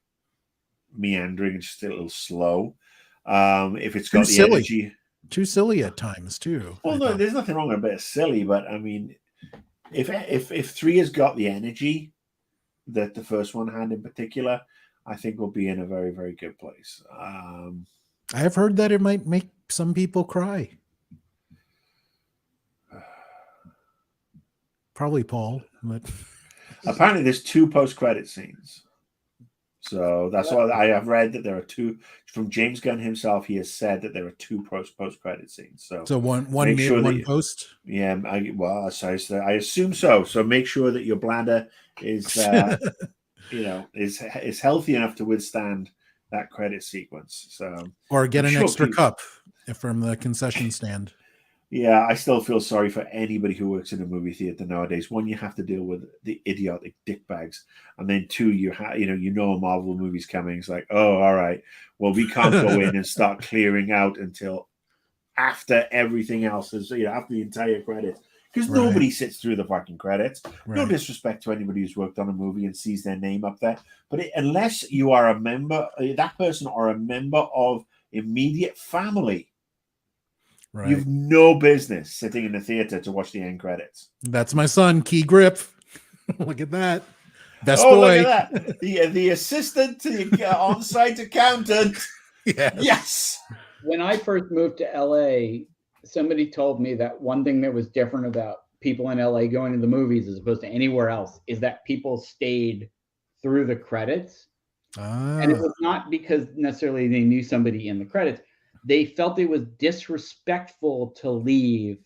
meandering and just a little slow. If it's got the energy, too silly at times too. Well, no, there's nothing wrong with a bit of silly, but I mean, if 3 has got the energy that the first one had in particular, I think we'll be in a very, very good place. I have heard that it might make some people cry. Probably Paul, but apparently there's 2 post-credit scenes. So that's why I have read that there are 2 from James Gunn himself. He has said that there are 2 post-credit scenes. So one mid, one post. Yeah, I assume so. So make sure that your bladder is is healthy enough to withstand that credit sequence. So or get an extra cup from the concession stand. Yeah, I still feel sorry for anybody who works in a movie theater nowadays. 1, you have to deal with the idiotic dickbags, and then 2, you know a Marvel movie's coming. It's like, oh, all right, well, we can't go in and start clearing out until after everything else is, after the entire credits, because nobody sits through the fucking credits. Right. No disrespect to anybody who's worked on a movie and sees their name up there, but unless you are a member, that person or a member of immediate family. Right. You've no business sitting in the theater to watch the end credits. That's my son, Key Grip. Look at that. Best boy. Look at that. The assistant to the on-site accountant. Yes. When I first moved to LA, somebody told me that one thing that was different about people in LA going to the movies as opposed to anywhere else is that people stayed through the credits. And it was not because necessarily they knew somebody in the credits. They felt it was disrespectful to leave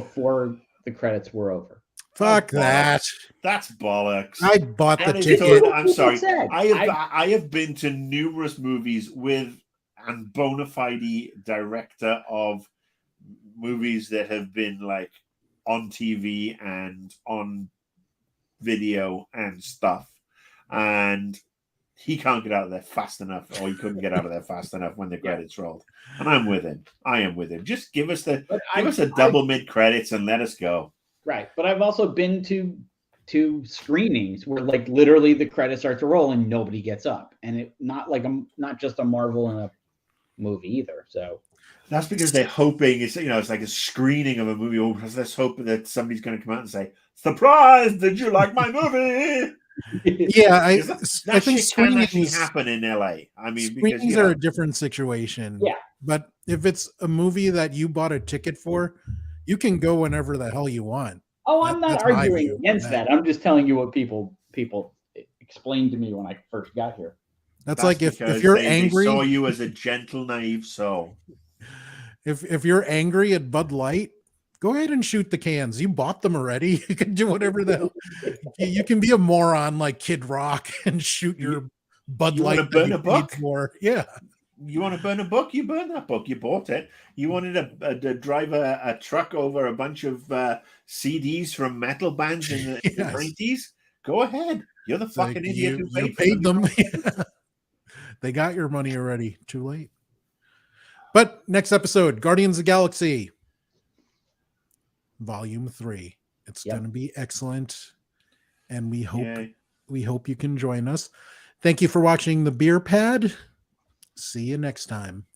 before the credits were over. Fuck Oh, that. That's bollocks. I bought the That is ticket. total- I'm sorry. Said. I have been to numerous movies with and bona fide director of movies that have been like on TV and on video and stuff, and he can't get out of there fast enough, or he couldn't get out of there fast enough when the credits rolled. And I'm with him. I am with him. Just give us a double mid credits and let us go. Right, but I've also been to screenings where like literally the credits start to roll and nobody gets up, and it not just a Marvel and a movie either. So that's because they're hoping it's like a screening of a movie. Oh, let's hope that somebody's going to come out and say, "Surprise! Did you like my movie?" Yeah, I That think shit can actually screenings happen in LA. I mean, screenings because are a different situation. Yeah. But if it's a movie that you bought a ticket for, you can go whenever the hell you want. Oh, I'm not That's my arguing view against on that. I'm just telling you what people explained to me when I first got here. That's like if because you're they angry, saw you as a gentle, naive soul. if you're angry at Bud Light, go ahead and shoot the cans. You bought them already. You can do whatever the hell. You can be a moron like Kid Rock and shoot your Bud you Light wanna burn that a you paid book? for. Yeah. You want to burn a book? You burn that book. You bought it. You wanted to drive a truck over a bunch of CDs from metal bands in the 90s? Go ahead. You're the fucking idiot who paid them. They got your money already. Too late. But next episode, Guardians of the Galaxy, Volume 3. It's going to be excellent, and we hope you can join us. Thank you for watching the BeeRPad. See you next time.